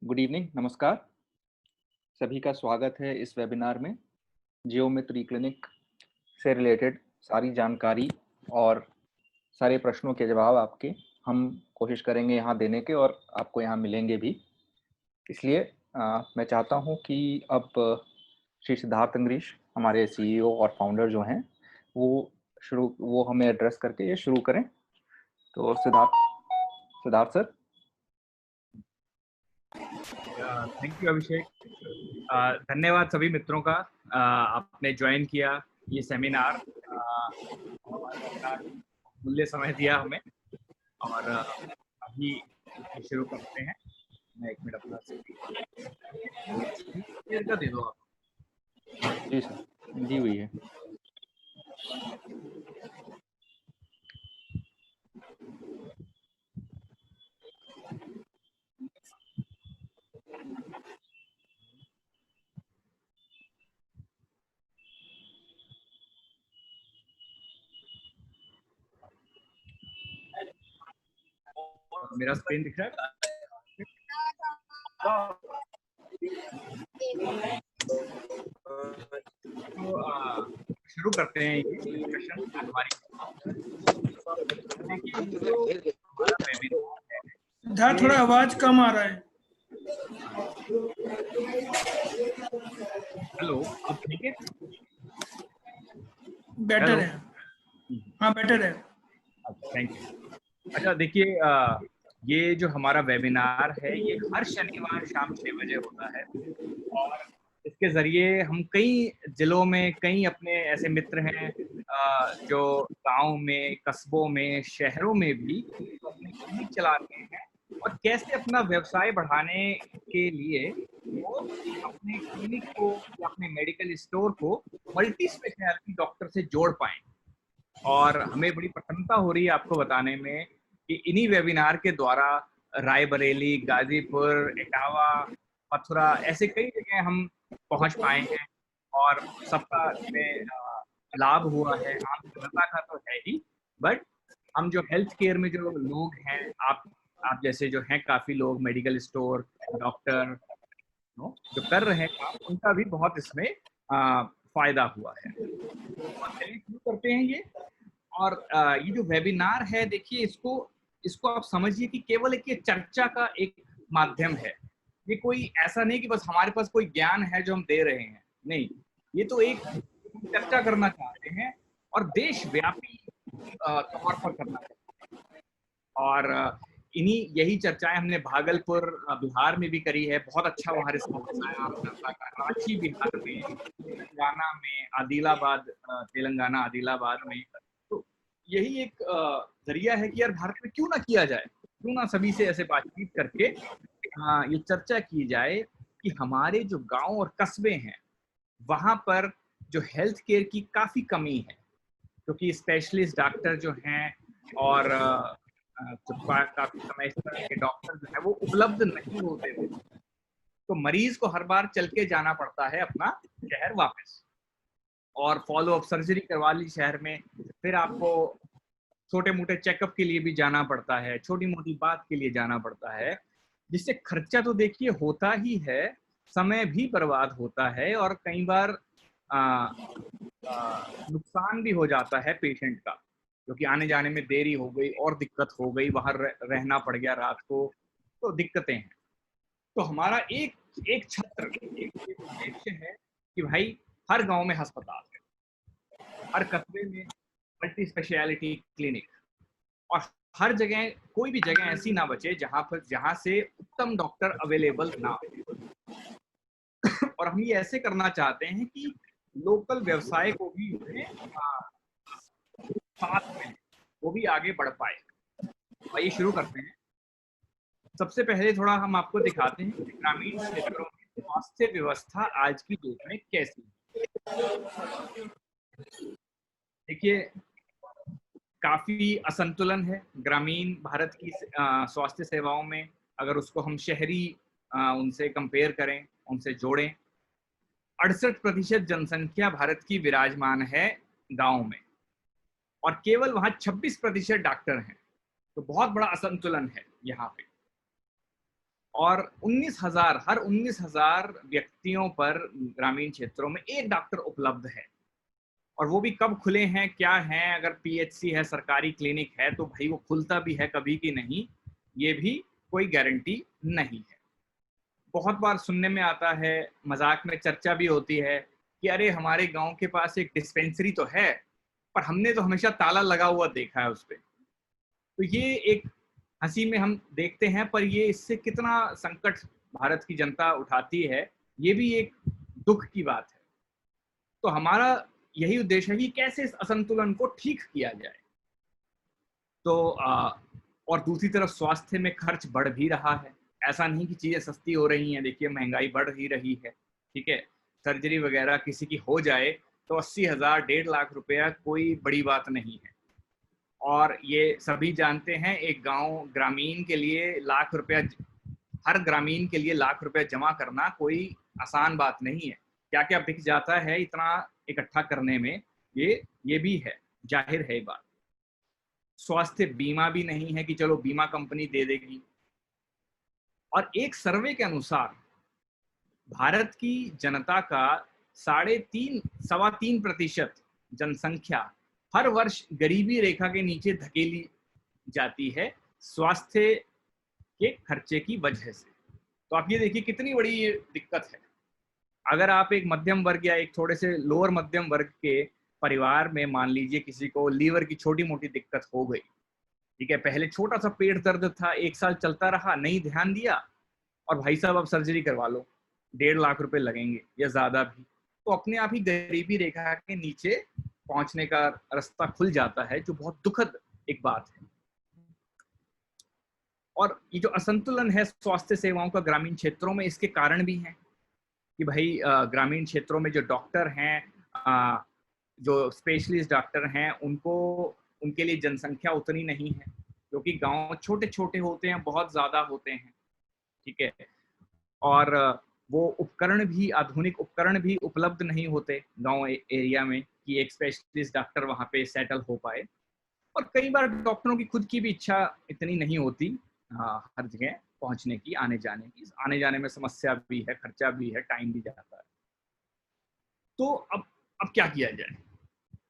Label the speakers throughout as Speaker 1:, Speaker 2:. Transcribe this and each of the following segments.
Speaker 1: Good evening, नमस्कार। सभी का स्वागत है इस वेबिनार में। जियोमेट्री क्लिनिक से रिलेटेड सारी जानकारी और सारे प्रश्नों के जवाब आपके हम कोशिश करेंगे यहाँ देने के, और आपको यहाँ मिलेंगे भी। इसलिए मैं चाहता हूँ कि अब श्री सिद्धार्थ अंगरीश, हमारे सीईओ और फाउंडर जो हैं, वो हमें एड्रेस करके ये शुरू करें। तो सिद्धार्थ सर।
Speaker 2: थैंक यू अभिषेक। धन्यवाद सभी मित्रों का, आपने ज्वाइन किया ये सेमिनार, मूल्य समय दिया हमें, और अभी शुरू करते हैं। मैं एक मिनट अपना शेयर का दे दो आप।
Speaker 1: जी सर, दी हुई है।
Speaker 2: मेरा स्क्रीन दिख रहा है? तो शुरू करते हैं ये डिस्कशन हमारी।
Speaker 3: थोड़ा आवाज कम आ रहा है।
Speaker 2: हेलो, अब ठीक है?
Speaker 3: बेटर है। हाँ, बेटर है।
Speaker 2: Thank you. अच्छा, देखिए, ये जो हमारा वेबिनार है ये हर शनिवार शाम 6 बजे होता है, और इसके जरिए हम कई जिलों में कई अपने ऐसे मित्र हैं जो गांव में, कस्बों में, शहरों में भी अपने क्लिनिक चलाते हैं, और कैसे अपना व्यवसाय बढ़ाने के लिए वो अपने क्लिनिक को या अपने मेडिकल स्टोर को मल्टी स्पेशलिटी डॉक्टर से जोड़ पाएं। और हमें बड़ी प्रसन्नता हो रही है आपको बताने में कि इन्हीं वेबिनार के द्वारा रायबरेली, गाजीपुर, इटावा, मथुरा, ऐसे कई जगह हम पहुंच पाए हैं, और सबका इसमें लाभ हुआ है। आम जनता का तो है ही, बट हम जो हेल्थ केयर में जो लोग हैं, आप जैसे जो हैं, काफी लोग मेडिकल स्टोर, डॉक्टर जो कर रहे हैं काम, उनका भी बहुत इसमें फायदा हुआ है। और चलिए शुरू करते हैं ये। और ये जो वेबिनार है, देखिए, इसको आप समझिए कि केवल एक ये चर्चा का एक माध्यम है। ये कोई ऐसा नहीं कि बस हमारे पास कोई ज्ञान है जो हम दे रहे हैं, नहीं। ये तो एक चर्चा करना चाहते हैं, और देशव्यापी तौर पर करना चाहते हैं। और यही चर्चाएं हमने भागलपुर, बिहार में भी करी है। बहुत अच्छा वहाँ रिस्पॉन्स आया आम जनता का। रांची बिहार में, तेलंगाना में, तेलंगाना आदिलाबाद में। तो यही एक जरिया है कि यार भारत में क्यों ना किया जाए, क्यों ना सभी से ऐसे बातचीत करके ये चर्चा की जाए कि हमारे जो गांव और कस्बे हैं वहां पर जो हेल्थ केयर की काफी कमी है, क्योंकि स्पेशलिस्ट डॉक्टर जो हैं और काफी समय के डॉक्टर जो है वो उपलब्ध नहीं होते थे, तो मरीज को हर बार चल के जाना पड़ता है अपना शहर वापस, और फॉलो अप सर्जरी करवा ली शहर में, फिर आपको छोटे मोटे चेकअप के लिए भी जाना पड़ता है, छोटी मोटी बात के लिए जाना पड़ता है, जिससे खर्चा तो देखिए होता ही है, समय भी बर्बाद होता है, और कई बार नुकसान भी हो जाता है पेशेंट का, क्योंकि आने जाने में देरी हो गई और दिक्कत हो गई, वहां रहना पड़ गया रात को, तो दिक्कतें हैं। तो हमारा एक छत्र, एक उद्देश्य है कि भाई हर गांव में अस्पताल है, हर कस्बे में मल्टी स्पेशलिटी क्लिनिक, और हर जगह कोई भी जगह ऐसी ना बचे जहां से उत्तम डॉक्टर अवेलेबल ना हो। और हम ये ऐसे करना चाहते हैं कि लोकल व्यवसाय को भी साथ में वो भी आगे बढ़ पाए। आइए शुरू करते हैं। सबसे पहले थोड़ा हम आपको दिखाते हैं कि ग्रामीण क्षेत्रों में स्वास्थ्य व्यवस्था आज की डेट में कैसी है। देखिए, काफी असंतुलन है ग्रामीण भारत की स्वास्थ्य सेवाओं में। अगर उसको हम शहरी उनसे कंपेयर करें, उनसे जोड़ें, 68% जनसंख्या भारत की विराजमान है गांव में और केवल वहां 26% डॉक्टर हैं। तो बहुत बड़ा असंतुलन है यहाँ पे। और 19,000 हर 19,000 व्यक्तियों पर ग्रामीण क्षेत्रों में एक डॉक्टर उपलब्ध है। और वो भी कब खुले हैं, क्या है, अगर पीएचसी है, सरकारी क्लिनिक है, तो भाई वो खुलता भी है कभी कि नहीं, ये भी कोई गारंटी नहीं है। बहुत बार सुनने में आता है, मजाक में चर्चा भी होती है कि अरे हमारे गांव के पास एक डिस्पेंसरी तो है, पर हमने तो हमेशा ताला लगा हुआ देखा है उस पे। तो ये एक हंसी में हम देखते हैं, पर ये इससे कितना संकट भारत की जनता उठाती है, ये भी एक दुख की बात है। तो हमारा यही उद्देश्य है कि कैसे इस असंतुलन को ठीक किया जाए। तो और दूसरी तरफ स्वास्थ्य में खर्च बढ़ भी रहा है। ऐसा नहीं कि चीजें सस्ती हो रही हैं। देखिए, महंगाई बढ़ ही रही है, ठीक है। सर्जरी वगैरह किसी की हो जाए तो 80,000 1.5 लाख रुपया कोई बड़ी बात नहीं है। और ये सभी जानते हैं, एक गांव ग्रामीण के लिए लाख रुपया, हर ग्रामीण के लिए लाख रुपया जमा करना कोई आसान बात नहीं है। क्या क्या बिक जाता है इतना इकट्ठा करने में, ये भी है, जाहिर है बात। स्वास्थ्य बीमा भी नहीं है कि चलो बीमा कंपनी दे देगी। और एक सर्वे के अनुसार भारत की जनता का 3.5-3.25% जनसंख्या हर वर्ष गरीबी रेखा के नीचे धकेली जाती है स्वास्थ्य के खर्चे की वजह से। तो आप ये देखिए कितनी बड़ी ये दिक्कत है। अगर आप एक मध्यम वर्ग या एक थोड़े से लोअर मध्यम वर्ग के परिवार में मान लीजिए किसी को लीवर की छोटी मोटी दिक्कत हो गई, ठीक है, पहले छोटा सा पेट दर्द था, 1 साल चलता रहा, नहीं ध्यान दिया, और भाई साहब अब सर्जरी करवा लो, 1.5 लाख रुपए लगेंगे या ज्यादा भी, तो अपने आप ही गरीबी रेखा के नीचे पहुंचने का रास्ता खुल जाता है, जो बहुत दुखद एक बात है। और ये जो असंतुलन है स्वास्थ्य सेवाओं का ग्रामीण क्षेत्रों में, इसके कारण भी हैं कि भाई ग्रामीण क्षेत्रों में जो डॉक्टर हैं, जो स्पेशलिस्ट डॉक्टर हैं, उनके लिए जनसंख्या उतनी नहीं है, क्योंकि गांव छोटे छोटे होते हैं, बहुत ज्यादा होते हैं, ठीक है। और वो उपकरण भी, आधुनिक उपकरण भी उपलब्ध नहीं होते गांव एरिया में कि एक स्पेशलिस्ट डॉक्टर वहां पे सेटल हो पाए। और कई बार डॉक्टरों की खुद की भी इच्छा इतनी नहीं होती हर जगह पहुंचने की, आने जाने में समस्या भी है, खर्चा भी है, टाइम भी जाता है। तो अब क्या किया जाए?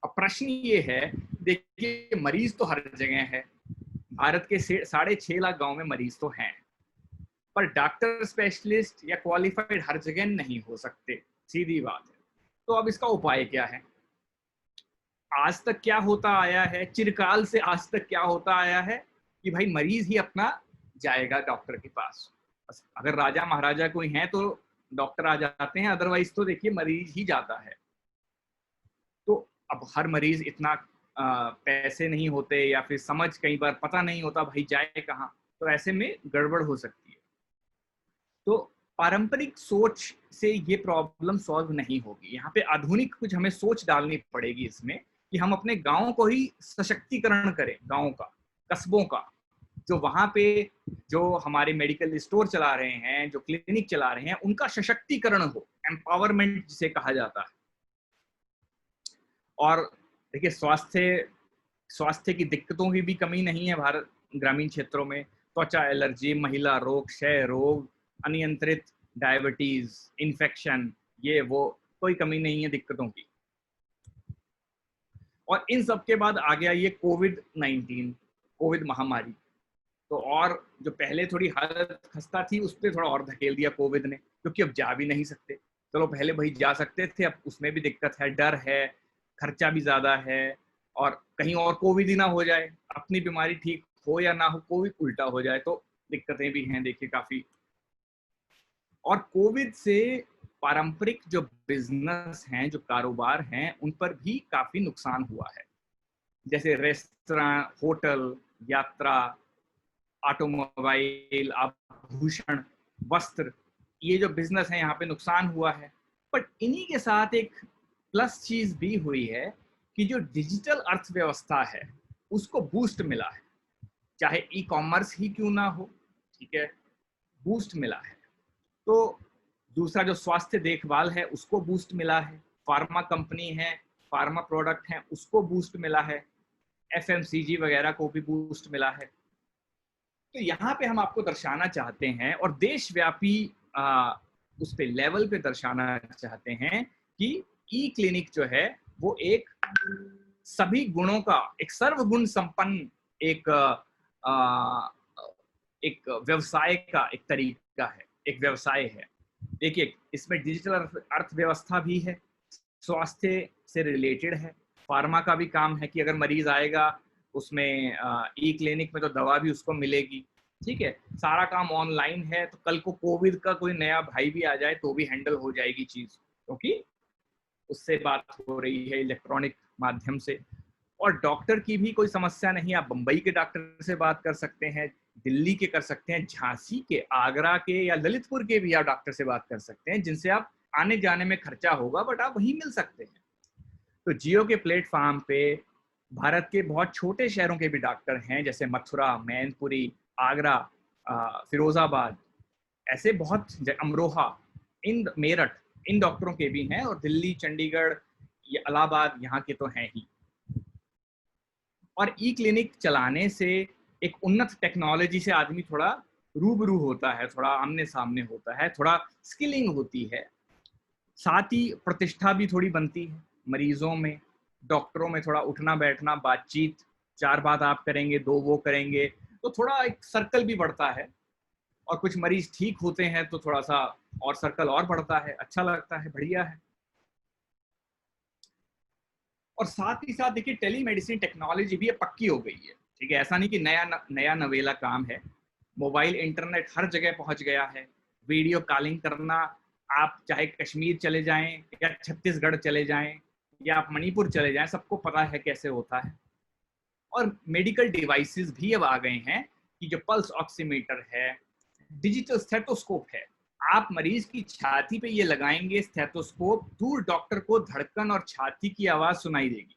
Speaker 2: अब प्रश्न ये है, देखिए मरीज तो हर जगह है, भारत के 6.5 लाख गांव में मरीज तो हैं, पर डॉक्टर, स्पेशलिस्ट या क्वालिफाइड हर जगह नहीं हो सकते, सीधी बात है। तो अब इसका उपाय क्या है? आज तक क्या होता आया है, चिरकाल से आज तक क्या होता आया है कि भाई मरीज ही अपना जाएगा डॉक्टर के पास। अगर राजा महाराजा कोई हैं तो डॉक्टर आ जाते हैं, अदरवाइज तो देखिए मरीज ही जाता है। तो अब हर मरीज इतना पैसे नहीं होते, या फिर समझ कई बार पता नहीं होता भाई जाए कहाँ, तो ऐसे में गड़बड़ हो सकती है। तो पारंपरिक सोच से ये प्रॉब्लम सॉल्व नहीं होगी। यहाँ पे आधुनिक कुछ हमें सोच डालनी पड़ेगी इसमें, कि हम अपने गांव को ही सशक्तिकरण करें, गांव का, कस्बों का, जो वहां पे जो हमारे मेडिकल स्टोर चला रहे हैं, जो क्लिनिक चला रहे हैं, उनका सशक्तिकरण हो, एम्पावरमेंट जिसे कहा जाता है। और देखिए स्वास्थ्य की दिक्कतों की भी कमी नहीं है भारत ग्रामीण क्षेत्रों में। त्वचा एलर्जी, महिला रोग, क्षय रोग, अनियंत्रित डायबिटीज, इन्फेक्शन, ये वो कोई कमी नहीं है दिक्कतों की। और इन सब के बाद आ गया ये कोविड महामारी। तो और जो पहले थोड़ी हालत खस्ता थी, उस पर थोड़ा और धकेल दिया कोविड ने, क्योंकि अब जा भी नहीं सकते। चलो पहले भाई जा सकते थे, अब उसमें भी दिक्कत है, डर है, खर्चा भी ज्यादा है, और कहीं और कोविड ही ना हो जाए, अपनी बीमारी ठीक हो या ना हो, कोविड उल्टा हो जाए, तो दिक्कतें भी हैं देखिए काफी। और कोविड से पारंपरिक जो बिजनेस हैं, जो कारोबार हैं, उन पर भी काफी नुकसान हुआ है। जैसे रेस्टोरेंट, होटल, यात्रा, ऑटोमोबाइल, आभूषण, वस्त्र, ये जो बिजनेस है यहाँ पे नुकसान हुआ है। बट इन्हीं के साथ एक प्लस चीज भी हुई है कि जो डिजिटल अर्थव्यवस्था है उसको बूस्ट मिला है, चाहे ई कॉमर्स ही क्यों ना हो, ठीक है, बूस्ट मिला है। तो दूसरा जो स्वास्थ्य देखभाल है उसको बूस्ट मिला है, फार्मा कंपनी है, फार्मा प्रोडक्ट हैं उसको बूस्ट मिला है, एफएमसीजी वगैरह को भी बूस्ट मिला है। तो यहाँ पे हम आपको दर्शाना चाहते हैं और देशव्यापी उस पे लेवल पे दर्शाना चाहते हैं कि ई क्लिनिक जो है वो एक सभी गुणों का, एक सर्वगुण संपन्न एक एक व्यवसाय का एक तरीका है, एक व्यवसाय है। देखिए इसमें डिजिटल अर्थव्यवस्था भी है, स्वास्थ्य से रिलेटेड है, फार्मा का भी काम है कि अगर मरीज आएगा उसमें ई क्लिनिक में तो दवा भी उसको मिलेगी, ठीक है, सारा काम ऑनलाइन है। तो कल को कोविड का कोई नया भाई भी आ जाए तो भी हैंडल हो जाएगी चीज, क्योंकि उससे बात हो रही है इलेक्ट्रॉनिक माध्यम से। और डॉक्टर की भी कोई समस्या नहीं, आप बंबई के डॉक्टर से बात कर सकते हैं, दिल्ली के कर सकते हैं, झांसी के, आगरा के या ललितपुर के भी आप डॉक्टर से बात कर सकते हैं, जिनसे आप आने जाने में खर्चा होगा बट आप वहीं मिल सकते हैं। तो जियो के प्लेटफॉर्म पे भारत के बहुत छोटे शहरों के भी डॉक्टर हैं, जैसे मथुरा, मैनपुरी, आगरा, फिरोजाबाद, ऐसे बहुत, अमरोहा, इन मेरठ, इन डॉक्टरों के भी हैं, और दिल्ली, चंडीगढ़, ये इलाहाबाद यहाँ के तो हैं ही। और ई क्लिनिक चलाने से एक उन्नत टेक्नोलॉजी से आदमी थोड़ा रूबरू होता है, थोड़ा आमने सामने होता है, थोड़ा स्किलिंग होती है, साथ ही प्रतिष्ठा भी थोड़ी बनती है मरीजों में, डॉक्टरों में थोड़ा उठना बैठना, बातचीत, 4 बात आप करेंगे 2 वो करेंगे, तो थोड़ा एक सर्कल भी बढ़ता है। और कुछ मरीज ठीक होते हैं तो थोड़ा सा और सर्कल और बढ़ता है, अच्छा लगता है, बढ़िया है। और साथ ही साथ देखिए टेलीमेडिसिन टेक्नोलॉजी भी पक्की हो गई है, ठीक है, ऐसा नहीं कि नया नवेला काम है। मोबाइल इंटरनेट हर जगह पहुंच गया है, वीडियो कॉलिंग करना, आप चाहे कश्मीर चले जाएं या छत्तीसगढ़ चले जाएं या आप मणिपुर चले जाएं, सबको पता है कैसे होता है। और मेडिकल डिवाइसेस भी अब आ गए हैं कि जो पल्स ऑक्सीमीटर है, डिजिटल स्टेथोस्कोप है, आप मरीज की छाती पे ये लगाएंगे स्टेथोस्कोप, दूर डॉक्टर को धड़कन और छाती की आवाज सुनाई देगी।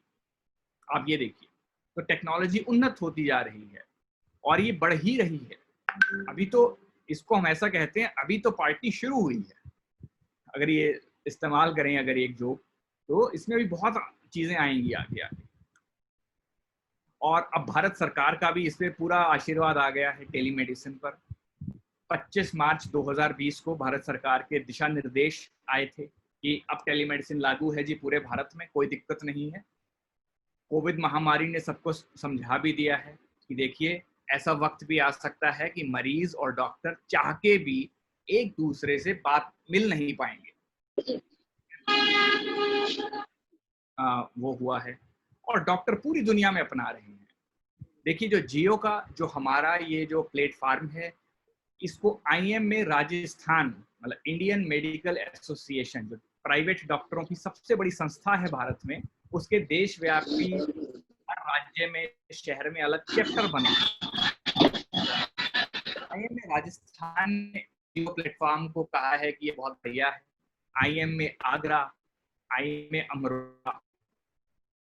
Speaker 2: आप ये देखिए, तो टेक्नोलॉजी उन्नत होती जा रही है और ये बढ़ ही रही है। अभी तो इसको हम ऐसा कहते हैं, अभी तो पार्टी शुरू हुई है, अगर ये इस्तेमाल करें अगर एक जोक, तो इसमें भी बहुत चीजें आएंगी आगे आगे। और अब भारत सरकार का भी इस पे पूरा आशीर्वाद आ गया है टेलीमेडिसिन पर। 25 मार्च 2020 को भारत सरकार के दिशा निर्देश आए थे कि अब टेलीमेडिसिन लागू है जी पूरे भारत में, कोई दिक्कत नहीं है। कोविड महामारी ने सबको समझा भी दिया है कि देखिए ऐसा वक्त भी आ सकता है कि मरीज और डॉक्टर चाह के भी एक दूसरे से बात मिल नहीं पाएंगे। वो हुआ है और डॉक्टर पूरी दुनिया में अपना रहे हैं। देखिए जो जियो का जो हमारा ये जो प्लेटफॉर्म है, इसको IM में राजस्थान, मतलब इंडियन मेडिकल एसोसिएशन, जो प्राइवेट डॉक्टरों की सबसे बड़ी संस्था है भारत में, उसके देशव्यापी हर राज्य में, शहर में अलग चैप्टर बने। IM में राजस्थान ने जियो प्लेटफॉर्म को कहा है कि ये बहुत बढ़िया है। IM में आगरा, IM में अमरोहा,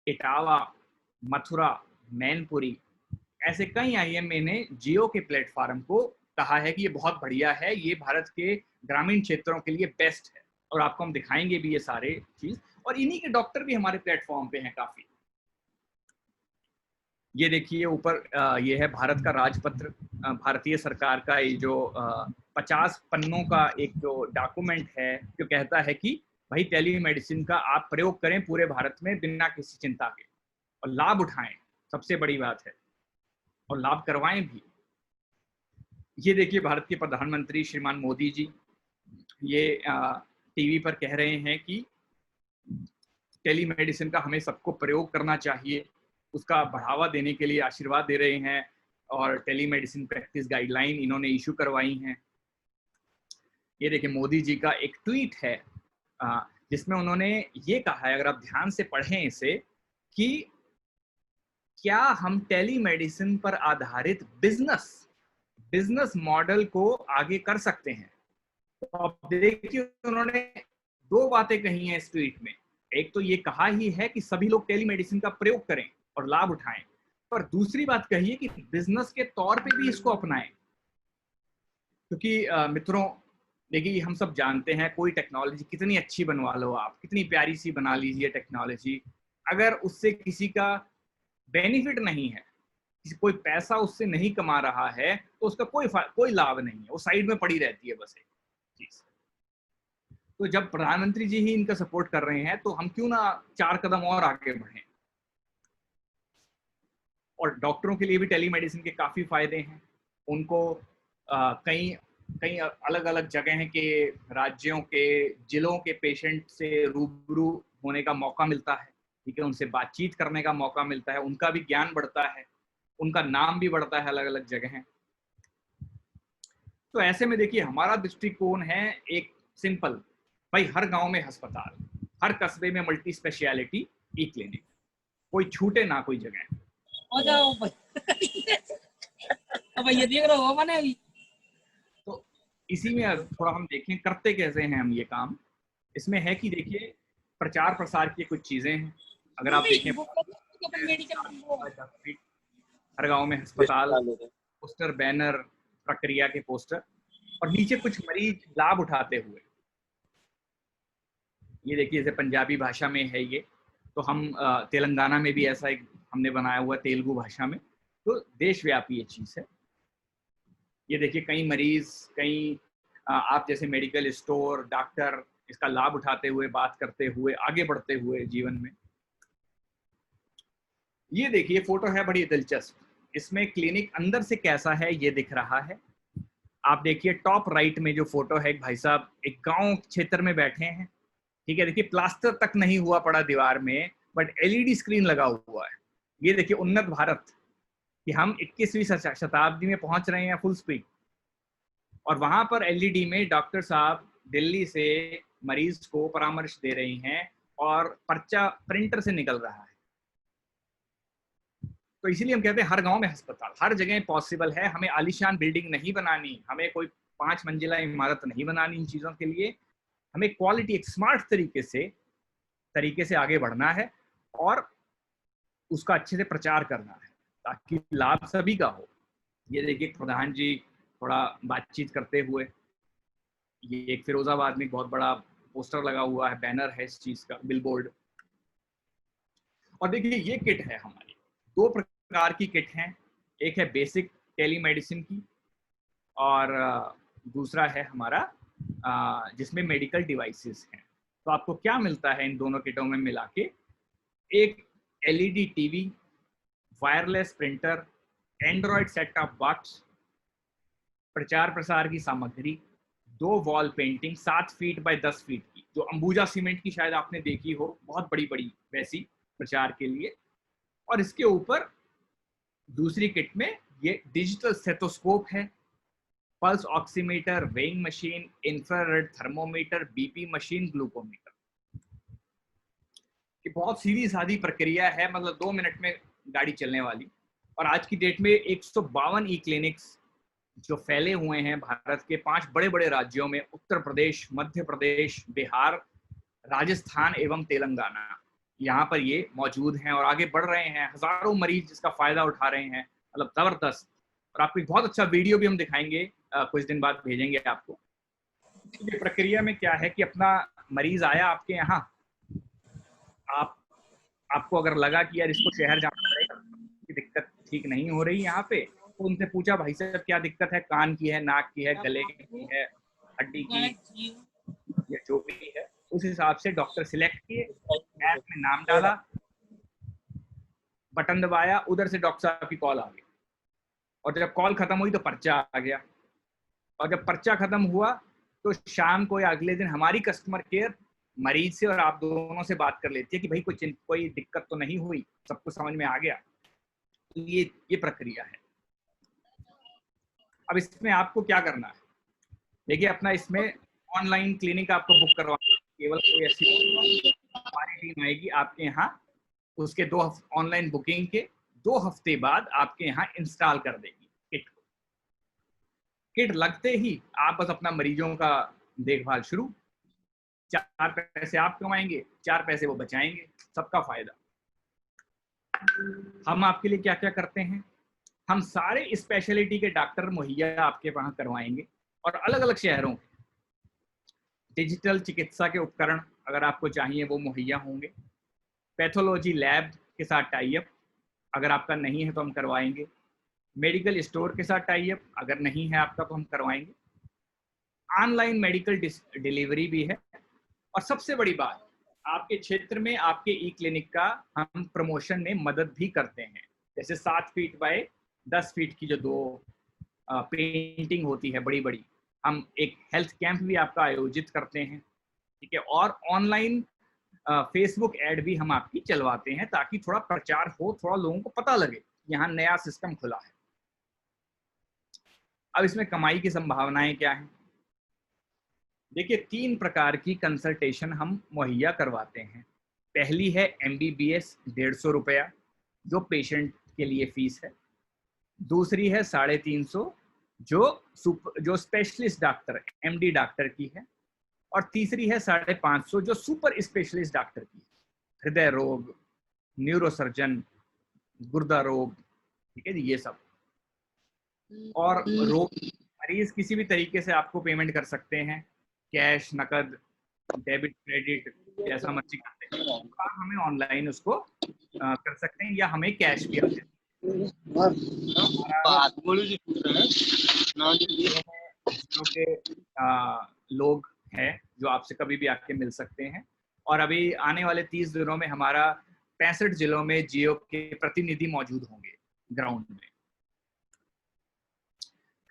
Speaker 2: इटावा, मथुरा, मैनपुरी, ऐसे कई IM ने जियो के प्लेटफॉर्म को कहा है कि ये बहुत बढ़िया है, ये भारत के ग्रामीण क्षेत्रों के लिए बेस्ट है। और आपको हम दिखाएंगे भी ये सारे चीज, और इन्हीं के डॉक्टर भी हमारे प्लेटफॉर्म पे हैं काफी। ये देखिए ऊपर ये है भारत का राजपत्र, भारतीय सरकार का ये जो 50 पन्नों का एक जो डॉक्यूमेंट है, जो कहता है कि भाई टेलीमेडिसिन का आप प्रयोग करें पूरे भारत में बिना किसी चिंता के, और लाभ उठाएं, सबसे बड़ी बात है, और लाभ करवाएं भी। ये देखिए भारत के प्रधानमंत्री श्रीमान मोदी जी ये टीवी पर कह रहे हैं कि टेलीमेडिसिन का हमें सबको प्रयोग करना चाहिए, उसका बढ़ावा देने के लिए आशीर्वाद दे रहे हैं, और टेलीमेडिसिन प्रैक्टिस गाइडलाइन इन्होंने इशू करवाई हैं। ये देखिए मोदी जी का एक ट्वीट है जिसमें उन्होंने ये कहा है, अगर आप ध्यान से पढ़ें इसे, कि क्या हम टेलीमेडिसिन पर आधारित बिजनेस बिजनेस मॉडल को आगे कर सकते हैं। तो अब देखिए उन्होंने दो बातें कही हैं इस ट्वीट में। एक तो ये कहा ही है कि सभी लोग टेलीमेडिसिन का प्रयोग करें और लाभ उठाएं, पर दूसरी बात कही है कि बिजनेस के तौर पे भी इसको अपनाएं। क्योंकि मित्रों देखिए, हम सब जानते हैं कोई टेक्नोलॉजी कितनी अच्छी बनवा लो आप, कितनी प्यारी सी बना लीजिए टेक्नोलॉजी, अगर उससे किसी का बेनिफिट नहीं है, कोई पैसा उससे नहीं कमा रहा है, तो उसका कोई लाभ नहीं है, वो साइड में पड़ी रहती है बस एक चीज। तो जब प्रधानमंत्री जी ही इनका सपोर्ट कर रहे हैं, तो हम क्यों ना 4 कदम और आगे बढ़ें। और डॉक्टरों के लिए भी टेलीमेडिसिन के काफी फायदे हैं। उनको कई कई अलग अलग जगह के, राज्यों के, जिलों के पेशेंट से रूबरू होने का मौका मिलता है, ठीक है, उनसे बातचीत करने का मौका मिलता है, उनका भी ज्ञान बढ़ता है, उनका नाम भी बढ़ता है अलग अलग जगह। तो ऐसे में देखिए हमारा दृष्टिकोण है एक सिंपल, भाई हर गांव में अस्पताल, हर कस्बे में मल्टी स्पेशलिटी ई क्लिनिक, कोई छूटे ना कोई जगह।
Speaker 4: अब ये देख रहे हो मैंने अभी।
Speaker 2: तो इसी में थोड़ा हम देखें करते कैसे हैं हम ये काम। इसमें है कि देखिए प्रचार प्रसार की कुछ चीजें हैं। अगर आप देखें हर गांव में अस्पताल, पोस्टर, बैनर, प्रक्रिया के पोस्टर, और नीचे कुछ मरीज लाभ उठाते हुए। ये देखिए जैसे पंजाबी भाषा में है ये, तो हम तेलंगाना में भी ऐसा एक हमने बनाया हुआ तेलुगु भाषा में, तो देशव्यापी ये चीज है। ये देखिए कई मरीज, कई आप जैसे मेडिकल स्टोर, डॉक्टर इसका लाभ उठाते हुए, बात करते हुए, आगे बढ़ते हुए जीवन में। ये देखिए फोटो है बड़ी दिलचस्प, इसमें क्लिनिक अंदर से कैसा है ये दिख रहा है। आप देखिए टॉप राइट में जो फोटो है, एक भाई साहब एक गांव क्षेत्र में बैठे हैं, ठीक है, देखिए प्लास्टर तक नहीं हुआ पड़ा दीवार में, बट एलईडी स्क्रीन लगा हुआ है। ये देखिए उन्नत भारत कि हम 21वीं शताब्दी में पहुंच रहे हैं फुल स्पीड। और वहां पर एलईडी में डॉक्टर साहब दिल्ली से मरीज को परामर्श दे रही हैं और पर्चा प्रिंटर से निकल रहा है। तो इसीलिए हम कहते हैं हर गांव में अस्पताल, हर जगह पॉसिबल है। हमें आलीशान बिल्डिंग नहीं बनानी, हमें कोई 5 मंजिला इमारत नहीं बनानी इन चीजों के लिए। हमें क्वालिटी एक स्मार्ट तरीके से आगे बढ़ना है और उसका अच्छे से प्रचार करना है ताकि लाभ सभी का हो। ये देखिए प्रधान जी थोड़ा बातचीत करते हुए, ये एक फिरोजाबाद में बहुत बड़ा पोस्टर लगा हुआ है, बैनर है इस चीज का, बिलबोर्ड। और देखिए ये किट है हमारी, 2 प्रकार की किट हैं, एक है बेसिक टेलीमेडिसिन की और दूसरा है हमारा जिसमें मेडिकल डिवाइसेस हैं। तो आपको क्या मिलता है इन दोनों किटों में मिला के? एक LED TV, wireless printer, Android set top box, प्रचार प्रसार की सामग्री, 2 wall painting 7 feet by 10 feet की, जो अंबुजा सीमेंट की शायद आपने देखी हो, बहुत बड़ी बड़ी वैसी प्रचार के लिए। और इसके ऊपर दूसरी किट में ये डिजिटल स्टेथोस्कोप है, pulse oximeter, weighing machine, infrared thermometer, BP machine, glucometer. कि बहुत सीधी सादी प्रक्रिया है, मतलब 2 मिनट में गाड़ी चलने वाली। और आज की डेट में 152 ई क्लिनिक्स जो फैले हुए हैं भारत के 5 बड़े बड़े राज्यों में, उत्तर प्रदेश, मध्य प्रदेश, बिहार, राजस्थान एवं तेलंगाना, यहाँ पर ये मौजूद हैं और आगे बढ़ रहे हैं। हजारों मरीज जिसका फायदा उठा रहे हैं, मतलब जबरदस्त। और आपको एक बहुत अच्छा वीडियो भी हम दिखाएंगे, कुछ दिन बाद भेजेंगे आपको। तो ये प्रक्रिया में क्या है कि अपना मरीज आया आपके यहाँ, आपको अगर लगा कि यार इसको शहर जाना पड़ेगा, दिक्कत ठीक नहीं हो रही यहाँ पे, तो उनसे पूछा भाई साहब क्या दिक्कत है, कान की है, नाक की है, गले की है, हड्डी की, या जो भी है, उस हिसाब से डॉक्टर सिलेक्ट किए, ऐप में नाम डाला, बटन दबाया, उधर से डॉक्टर साहब की कॉल आ गई। और जब कॉल खत्म हुई तो पर्चा आ गया। और जब पर्चा खत्म हुआ तो शाम को या अगले दिन हमारी कस्टमर केयर मरीज से और आप दोनों से बात कर लेती है कि भाई कोई दिक्कत तो नहीं हुई, सब कुछ समझ में आ गया। तो ये प्रक्रिया है। अब इसमें आपको क्या करना है, देखिए अपना इसमें ऑनलाइन क्लिनिक आपको बुक करवाना, केवल कोई ऐसी हमारी टीम आएगी आपके यहाँ, उसके 2 ऑनलाइन बुकिंग के 2 हफ्ते बाद आपके यहाँ इंस्टॉल कर देगी किट को। किट लगते ही आप बस अपना मरीजों का देखभाल शुरू, 4 पैसे आप कमाएंगे, 4 पैसे वो बचाएंगे, सबका फायदा। हम आपके लिए क्या क्या करते हैं, हम सारे स्पेशलिटी के डॉक्टर मुहैया आपके वहां करवाएंगे और अलग अलग शहरों के डिजिटल चिकित्सा के उपकरण अगर आपको चाहिए वो मुहैया होंगे। पैथोलॉजी लैब के साथ टाई अप अगर आपका नहीं है तो हम करवाएंगे। मेडिकल स्टोर के साथ टाई अप अगर नहीं है आपका तो हम करवाएंगे। ऑनलाइन मेडिकल डिलीवरी भी है। और सबसे बड़ी बात, आपके क्षेत्र में आपके ई क्लिनिक का हम प्रमोशन में मदद भी करते हैं। जैसे 7 फीट बाय 10 फीट की जो 2 पेंटिंग होती है बड़ी बड़ी, हम एक हेल्थ कैंप भी आपका आयोजित करते हैं, ठीक है। और ऑनलाइन फेसबुक ऐड भी हम आपकी चलवाते हैं ताकि थोड़ा प्रचार हो, थोड़ा लोगों को पता लगे यहाँ नया सिस्टम खुला है। अब इसमें कमाई की संभावनाएं क्या हैं? देखिए 3 प्रकार की कंसल्टेशन हम मुहैया करवाते हैं। पहली है MBBS 150 रुपया जो पेशेंट के लिए फीस है। दूसरी है 350 जो स्पेशलिस्ट डॉक्टर MD डॉक्टर की है। और तीसरी है 550 जो सुपर स्पेशलिस्ट डॉक्टर की है, हृदय रोग, न्यूरोसर्जन, गुर्दा रोग, ठीक है जी, ये सब। और रोग मरीज किसी भी तरीके से आपको पेमेंट कर सकते हैं, कैश, नकद, डेबिट, क्रेडिट, जैसा मर्जी करते हैं। आप हमें ऑनलाइन उसको कर सकते हैं या हमें कैश भी आते हैं। जिलों के लोग हैं जो आपसे कभी भी आके मिल सकते हैं। और अभी आने वाले 30 दिनों में हमारा 65 जिलों में जियो के प्रतिनिधि मौजूद होंगे ग्राउंड में।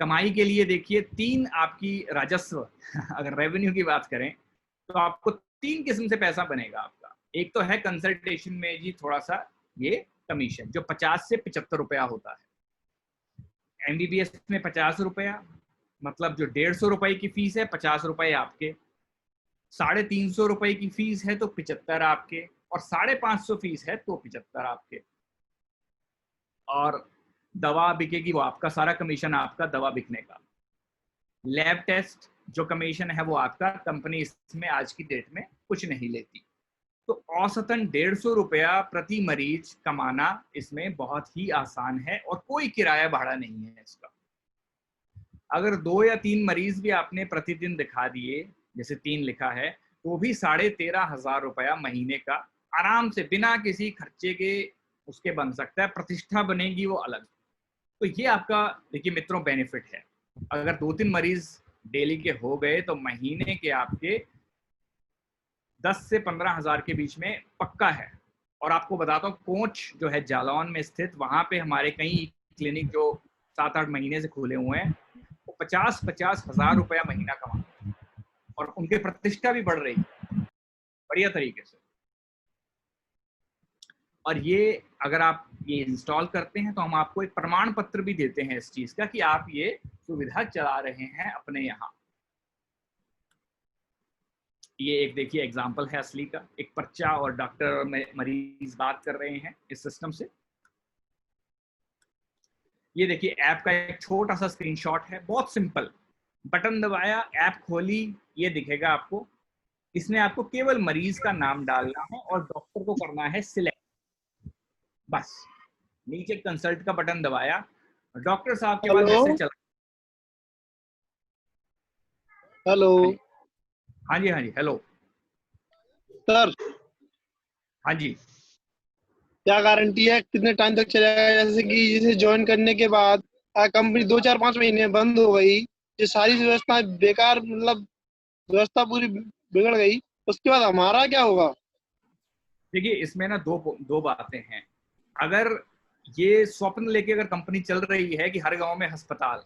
Speaker 2: कमाई के लिए देखिए 3 आपकी राजस्व अगर रेवेन्यू की बात करें तो आपको 3 किस्म से पैसा बनेगा आपका। एक तो है कंसल्टेशन में जी थोड़ा सा ये कमीशन जो 50 से 75 रुपया होता है। MBBS में 50 रुपया, मतलब जो 150 रुपए की फीस है 50 रुपए आपके, 350 रुपए की फीस है तो 75 आपके, और 550 फीस है तो 75 आपके। और दवा बिकेगी वो आपका, सारा कमीशन आपका दवा बिकने का। लैब टेस्ट जो कमीशन है वो आपका, कंपनी इसमें आज की डेट में कुछ नहीं लेती। तो औसतन 150 रुपया प्रति मरीज कमाना इसमें बहुत ही आसान है और कोई किराया भाड़ा नहीं है इसका। अगर 2 या 3 मरीज भी आपने प्रतिदिन दिखा दिए, जैसे 3 लिखा है, तो भी 13,500 रुपया महीने का आराम से बिना किसी खर्चे के उसके बन सकता है। प्रतिष्ठा बनेगी वो अलग। तो ये आपका देखिए मित्रों बेनिफिट है। अगर 2-3 मरीज डेली के हो गए तो महीने के आपके 10 से 15,000 के बीच में पक्का है। और आपको बताता हूँ कोच जो है जालौन में स्थित, वहां पे हमारे कई क्लिनिक जो 7-8 महीने से खुले हुए हैं वो 50-50 हजार रुपया महीना कमाते हैं और उनकी प्रतिष्ठा भी बढ़ रही है बढ़िया तरीके से। और ये अगर आप ये इंस्टॉल करते हैं तो हम आपको एक प्रमाण पत्र भी देते हैं इस चीज का कि आप ये सुविधा चला रहे हैं अपने यहाँ। ये एक देखिए एग्जांपल है असली का, एक पर्चा और डॉक्टर और मरीज बात कर रहे हैं इस सिस्टम से। ये देखिए ऐप का एक छोटा सा स्क्रीनशॉट है, बहुत सिंपल। बटन दबाया, ऐप खोली, ये दिखेगा आपको। इसमें आपको केवल मरीज का नाम डालना है और डॉक्टर को करना है सिलेक्ट, बस। नीचे कंसल्ट का बटन दबाया, डॉक्टर साहब के बाद मैसेज चला।
Speaker 5: हेलो।
Speaker 2: हाँ जी हेलो
Speaker 5: सर।
Speaker 2: हाँ जी।
Speaker 5: क्या गारंटी है कितने टाइम तक चलेगा? जैसे कि जिसे ज्वाइन करने के बाद कंपनी 2-4-5 महीने बंद हो गई, ये सारी व्यवस्था बेकार, मतलब व्यवस्था पूरी बिगड़ गई, उसके बाद हमारा क्या होगा?
Speaker 2: देखिए इसमें ना दो बातें हैं। अगर ये स्वप्न लेके अगर कंपनी चल रही है कि हर गांव में अस्पताल,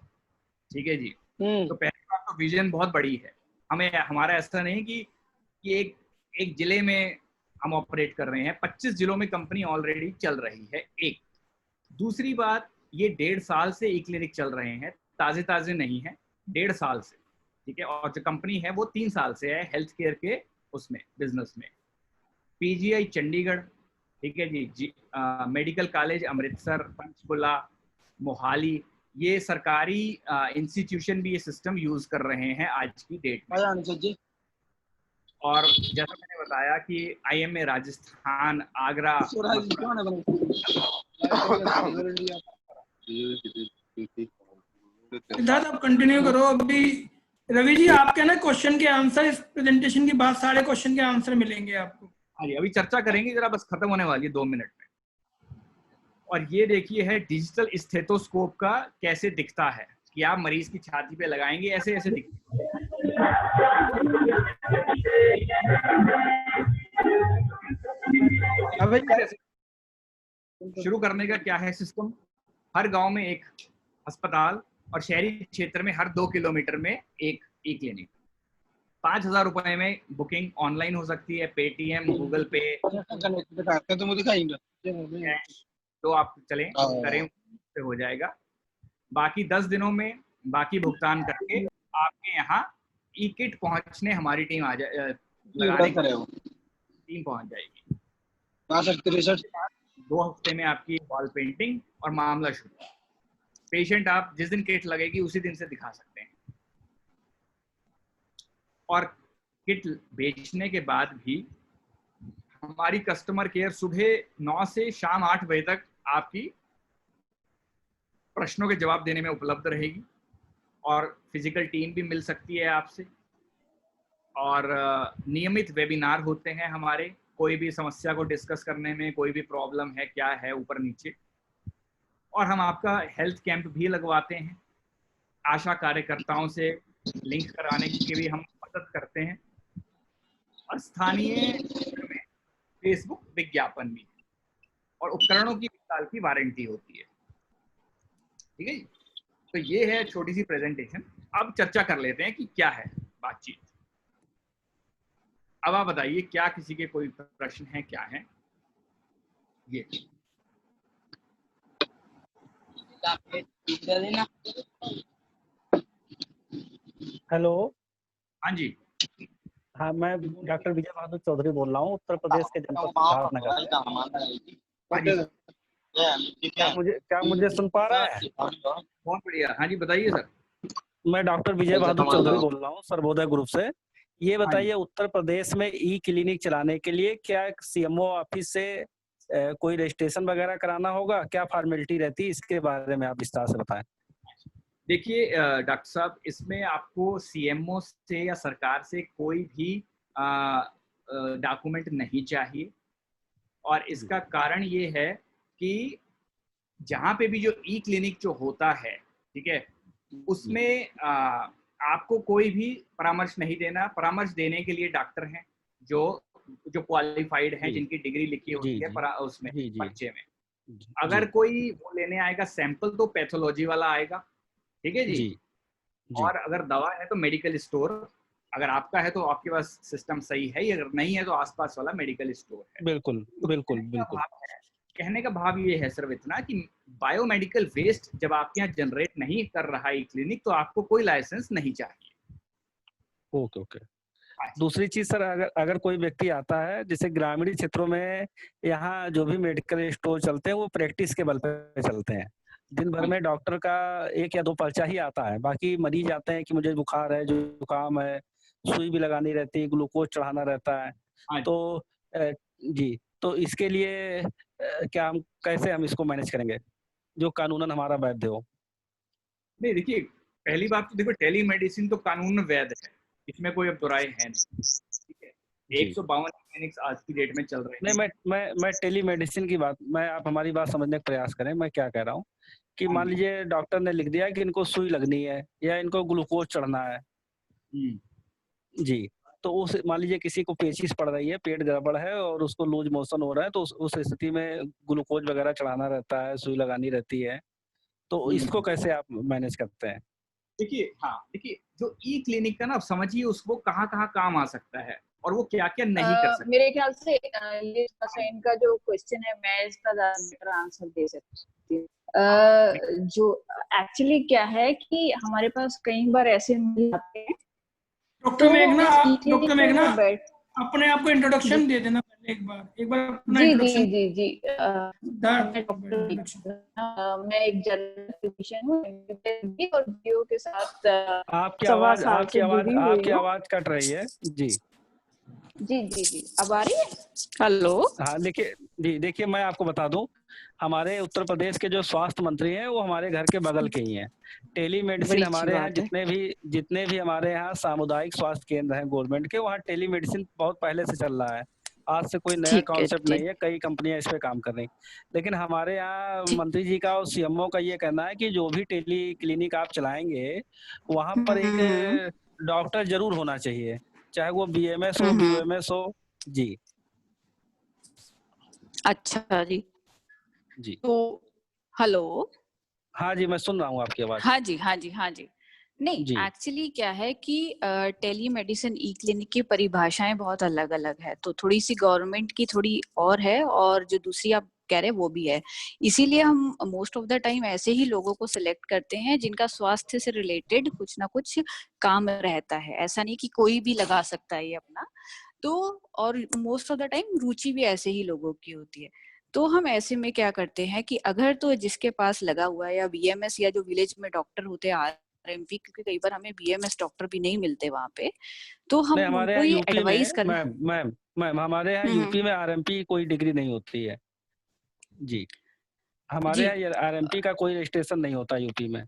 Speaker 2: ठीक है जी, तो पहली बात तो विजन बहुत बड़ी है। हमारा ऐसा नहीं कि एक जिले में हम ऑपरेट कर रहे हैं, 25 जिलों में कंपनी ऑलरेडी चल रही है। एक दूसरी बात, ये 1.5 साल से ई क्लिनिक चल रहे हैं, ताजे नहीं है, 1.5 साल से, ठीक है। और जो कंपनी है वो 3 साल से है हेल्थ केयर के उसमें बिजनेस में। PGI चंडीगढ़, ठीक है जी, मेडिकल कॉलेज अमृतसर, पंचकुला, मोहाली, ये सरकारी इंस्टीट्यूशन भी ये सिस्टम यूज कर रहे हैं आज की डेट में। और जैसा मैंने बताया कि IMA राजस्थान, आगरा,
Speaker 3: सिद्धार्थ आप कंटिन्यू करो। अभी रवि जी आपके ना क्वेश्चन के आंसर इस प्रेजेंटेशन के बाद सारे क्वेश्चन के आंसर मिलेंगे आपको।
Speaker 2: हाँ जी, अभी चर्चा करेंगे, जरा बस खत्म होने वाली है 2 मिनट में। और ये देखिए है डिजिटल स्टेथोस्कोप का कैसे दिखता है कि आप मरीज की छाती पे लगाएंगे, ऐसे ऐसे दिखता है। शुरू करने का क्या है सिस्टम, हर गांव में एक अस्पताल और शहरी क्षेत्र में हर 2 किलोमीटर में एक ई क्लिनिक। 5,000 रुपए में बुकिंग ऑनलाइन हो सकती है, पेटीएम, गूगल पे, तो आप चलें करें से हो जाएगा। बाकी 10 दिनों में बाकी भुगतान करके आपके यहाँ ई किट पहुंचने हमारी टीम आ जाए, टीम पहुंच जाएगी। 2 हफ्ते में आपकी वॉल पेंटिंग और मामला शुरू। पेशेंट आप जिस दिन किट लगेगी उसी दिन से दिखा सकते हैं। और किट बेचने के बाद भी हमारी कस्टमर केयर सुबह 9 से शाम 8 बजे तक आपकी प्रश्नों के जवाब देने में उपलब्ध रहेगी। और फिजिकल टीम भी मिल सकती है आपसे। और नियमित वेबिनार होते हैं हमारे, कोई भी समस्या को डिस्कस करने में, कोई भी प्रॉब्लम है क्या है ऊपर नीचे। और हम आपका हेल्थ कैंप भी लगवाते हैं। आशा कार्यकर्ताओं से लिंक कराने की भी हम मदद करते हैं। और स्थानीय क्षेत्र में फेसबुक विज्ञापन भी है। और उपकरणों की 1 साल की वारंटी होती है। ठीक है जी, तो ये है छोटी सी प्रेजेंटेशन। अब चर्चा कर लेते हैं कि क्या है बातचीत। अब आप बताइए क्या किसी के कोई प्रश्न है, क्या है ये?
Speaker 6: हेलो।
Speaker 2: हाँ जी।
Speaker 6: हाँ, मैं डॉक्टर विजय बहादुर चौधरी बोल रहा हूँ, उत्तर प्रदेश के जनपद सिद्धार्थनगर से। क्या मुझे सुन पा रहे हैं?
Speaker 2: बहुत बढ़िया। हाँ जी बताइए सर।
Speaker 6: मैं डॉक्टर विजय बहादुर चौधरी बोल रहा हूँ सर्वोदय ग्रुप से। ये बताइए उत्तर प्रदेश में ई क्लिनिक चलाने के लिए क्या CMO ऑफिस से कोई रजिस्ट्रेशन वगैरह कराना होगा? क्या फॉर्मेलिटी रहती है, इसके बारे में आप विस्तार से बताएं।
Speaker 2: देखिए डॉक्टर साहब, इसमें आपको CMO से या सरकार से कोई भी डॉक्यूमेंट नहीं चाहिए। और इसका कारण ये है कि जहाँ पे भी जो ई क्लिनिक जो होता है, ठीक है, उसमें आपको कोई भी परामर्श नहीं देना। परामर्श देने के लिए डॉक्टर हैं जो क्वालिफाइड हैं, जिनकी डिग्री लिखी होती है उसमें पर्चे में। अगर कोई वो लेने आएगा सैंपल तो पैथोलॉजी वाला आएगा, ठीक है जी। और अगर दवा है तो मेडिकल स्टोर, अगर आपका है तो आपके पास सिस्टम सही है, अगर नहीं है तो आसपास वाला मेडिकल स्टोर है।
Speaker 6: बिल्कुल
Speaker 2: तो
Speaker 6: बिल्कुल बिल्कुल।
Speaker 2: कहने का भाव ये है सिर्फ इतना कि बायोमेडिकल वेस्ट जब आपके यहाँ जनरेट नहीं कर रहा है क्लिनिक, तो आपको कोई लाइसेंस नहीं चाहिए।
Speaker 6: Okay okay. दूसरी चीज सर, अगर कोई व्यक्ति आता है, जैसे ग्रामीण क्षेत्रों में यहाँ जो भी मेडिकल स्टोर चलते हैं वो प्रैक्टिस के बल पे चलते हैं। दिन भर में डॉक्टर का 1 या 2 पर्चा ही आता है, बाकी मरीज आते हैं कि मुझे बुखार है, जुकाम है, सुई भी लगानी रहती है, ग्लूकोज चढ़ाना रहता है। तो जी, तो इसके लिए क्या कैसे हम इसको मैनेज करेंगे जो कानूनन हमारा वैध हो?
Speaker 2: नहीं, देखिए पहली बात तो देखो, टेलीमेडिसिन तो कानून वैध है, इसमें कोई अब दुराई है नहीं। ठीक है, 152 क्लिनिक्स आज की डेट में चल रहे हैं।
Speaker 6: नहीं, मैं टेलीमेडिसिन की बात, आप हमारी बात समझने का प्रयास करें। मैं क्या कह रहा हूँ कि मान लीजिए डॉक्टर ने लिख दिया कि इनको सुई लगनी है या इनको ग्लूकोज चढ़ना है जी, तो उस मान लीजिए किसी को पेचिश पड़ रही है, पेट गड़बड़ है और उसको लूज मोशन हो रहा है, तो उस स्थिति में ग्लूकोज वगैरह चढ़ाना रहता है, सुई लगानी रहती है, तो इसको कैसे आप मैनेज करते हैं?
Speaker 2: देखिए देखिए जो ई क्लिनिक का ना, समझिए उसको कहाँ काम आ सकता है और वो क्या क्या नहीं कर सकता।
Speaker 7: मेरे ख्याल से ये इनका जो क्वेश्चन है, मैं इसका बेटर आंसर दे सकती हूँ। जो एक्चुअली क्या है कि हमारे पास कई बार ऐसे मिल जाते हैं।
Speaker 3: डॉक्टर मेघना अपने आप को इंट्रोडक्शन दे देना पहले। एक बार अपना
Speaker 7: जी जी
Speaker 3: इंट्रोडक्शन।
Speaker 7: जी जी
Speaker 3: इंट्रोडक्शन।
Speaker 7: मैं एक जनरल फिजिशियन हूँ MBBS और जियो के साथ
Speaker 6: आपकी
Speaker 7: 1.25
Speaker 6: आवाज
Speaker 7: साल से जुड़ी हुई
Speaker 6: आपकी
Speaker 7: हूँ।
Speaker 6: आवाज कट रही है जी।
Speaker 7: जी जी जी, अब आ रही है? हेलो।
Speaker 6: हाँ देखिए मैं आपको बता दूं, हमारे उत्तर प्रदेश के जो स्वास्थ्य मंत्री हैं वो हमारे घर के बगल के ही हैं। टेलीमेडिसिन
Speaker 7: बड़ी अच्छी
Speaker 6: हमारे यहाँ
Speaker 7: बात है।
Speaker 6: जितने भी हमारे यहाँ सामुदायिक स्वास्थ्य केंद्र हैं गवर्नमेंट के, वहाँ टेलीमेडिसिन बहुत पहले से चल रहा है। आज से कोई नया
Speaker 7: ठीक है
Speaker 6: कॉन्सेप्ट
Speaker 7: जी
Speaker 6: नहीं है, कई कंपनियां इस पे काम कर रही। लेकिन हमारे यहाँ
Speaker 7: ठीक।
Speaker 6: मंत्री जी का और सीएमओ का ये कहना है कि जो भी टेली क्लिनिक आप चलाएंगे वहां पर एक डॉक्टर जरूर होना चाहिए, चाहे वो BMS हो BOMS हो। जी
Speaker 7: अच्छा जी।
Speaker 6: जी
Speaker 7: तो हेलो।
Speaker 6: हाँ जी, मैं सुन रहा हूँ आपकी आवाज।
Speaker 7: हाँ जी हाँ जी हाँ जी। नहीं,
Speaker 6: जी
Speaker 7: एक्चुअली क्या है कि टेलीमेडिसिन ई क्लिनिक की परिभाषाएं बहुत अलग अलग है, तो थोड़ी सी गवर्नमेंट की थोड़ी और है, और जो दूसरी आप कह रहे हैं वो भी है। इसीलिए हम मोस्ट ऑफ द टाइम ऐसे ही लोगों को सिलेक्ट करते हैं जिनका स्वास्थ्य से रिलेटेड कुछ ना कुछ काम रहता है। ऐसा नहीं कि कोई भी लगा सकता है ये अपना। तो और मोस्ट ऑफ द टाइम रुचि भी ऐसे ही लोगों की होती है। तो हम ऐसे में क्या करते हैं कि अगर तो जिसके पास लगा हुआ है, या BMS या जो विलेज में डॉक्टर होते हैं RMP, क्योंकि कई बार हमें BMS डॉक्टर भी नहीं मिलते वहां पे, तो हम
Speaker 6: नहीं, हमारे
Speaker 7: उनको
Speaker 6: यहाँ
Speaker 7: ये
Speaker 6: यूपी
Speaker 7: एडवाइस
Speaker 6: में
Speaker 7: कर।
Speaker 6: मैम हमारे यहाँ यूपी में RMP कोई डिग्री नहीं होती है जी। हमारे
Speaker 7: जी
Speaker 6: यहाँ ये RMP का कोई रजिस्ट्रेशन नहीं होता यूपी में।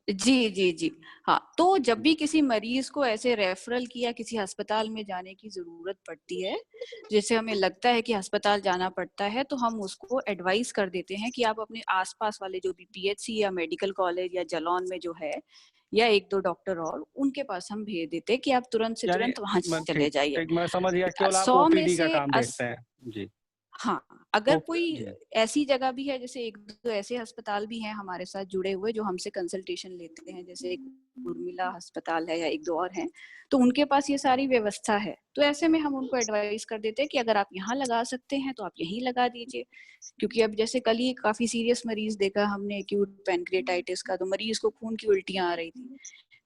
Speaker 7: जी जी जी। हाँ, तो जब भी किसी मरीज को ऐसे रेफरल की या किसी अस्पताल में जाने की जरूरत पड़ती है, जैसे हमें लगता है कि अस्पताल जाना पड़ता है, तो हम उसको एडवाइस कर देते हैं कि आप अपने आसपास वाले जो भी PHC या मेडिकल कॉलेज या जालौन में जो है, या 1-2 डॉक्टर और उनके पास हम भेज देते हैं कि आप तुरंत से
Speaker 6: यानी
Speaker 7: तुरंत वहां
Speaker 6: मैं
Speaker 7: चले
Speaker 6: ठीक
Speaker 7: जाइए।
Speaker 6: ठीक मैं समझ गया, केवल आप
Speaker 7: 100 में
Speaker 6: OPD का
Speaker 7: से
Speaker 6: काम देखते हैं जी।
Speaker 7: हाँ, अगर
Speaker 6: ओके
Speaker 7: कोई
Speaker 6: जी
Speaker 7: ऐसी जगह भी है, जैसे 1-2 ऐसे अस्पताल भी हैं हमारे साथ जुड़े हुए जो हमसे कंसल्टेशन लेते हैं, जैसे एक उर्मिला अस्पताल है या 1-2 और हैं, तो उनके पास ये सारी व्यवस्था है। तो ऐसे में हम उनको एडवाइस कर देते हैं कि अगर आप यहाँ लगा सकते हैं तो आप यहीं लगा दीजिए। क्योंकि अब जैसे कल ही काफी सीरियस मरीज देखा हमने, एक्यूट पैनक्रिएटाइटिस का, तो मरीज को खून की उल्टियां आ रही थी।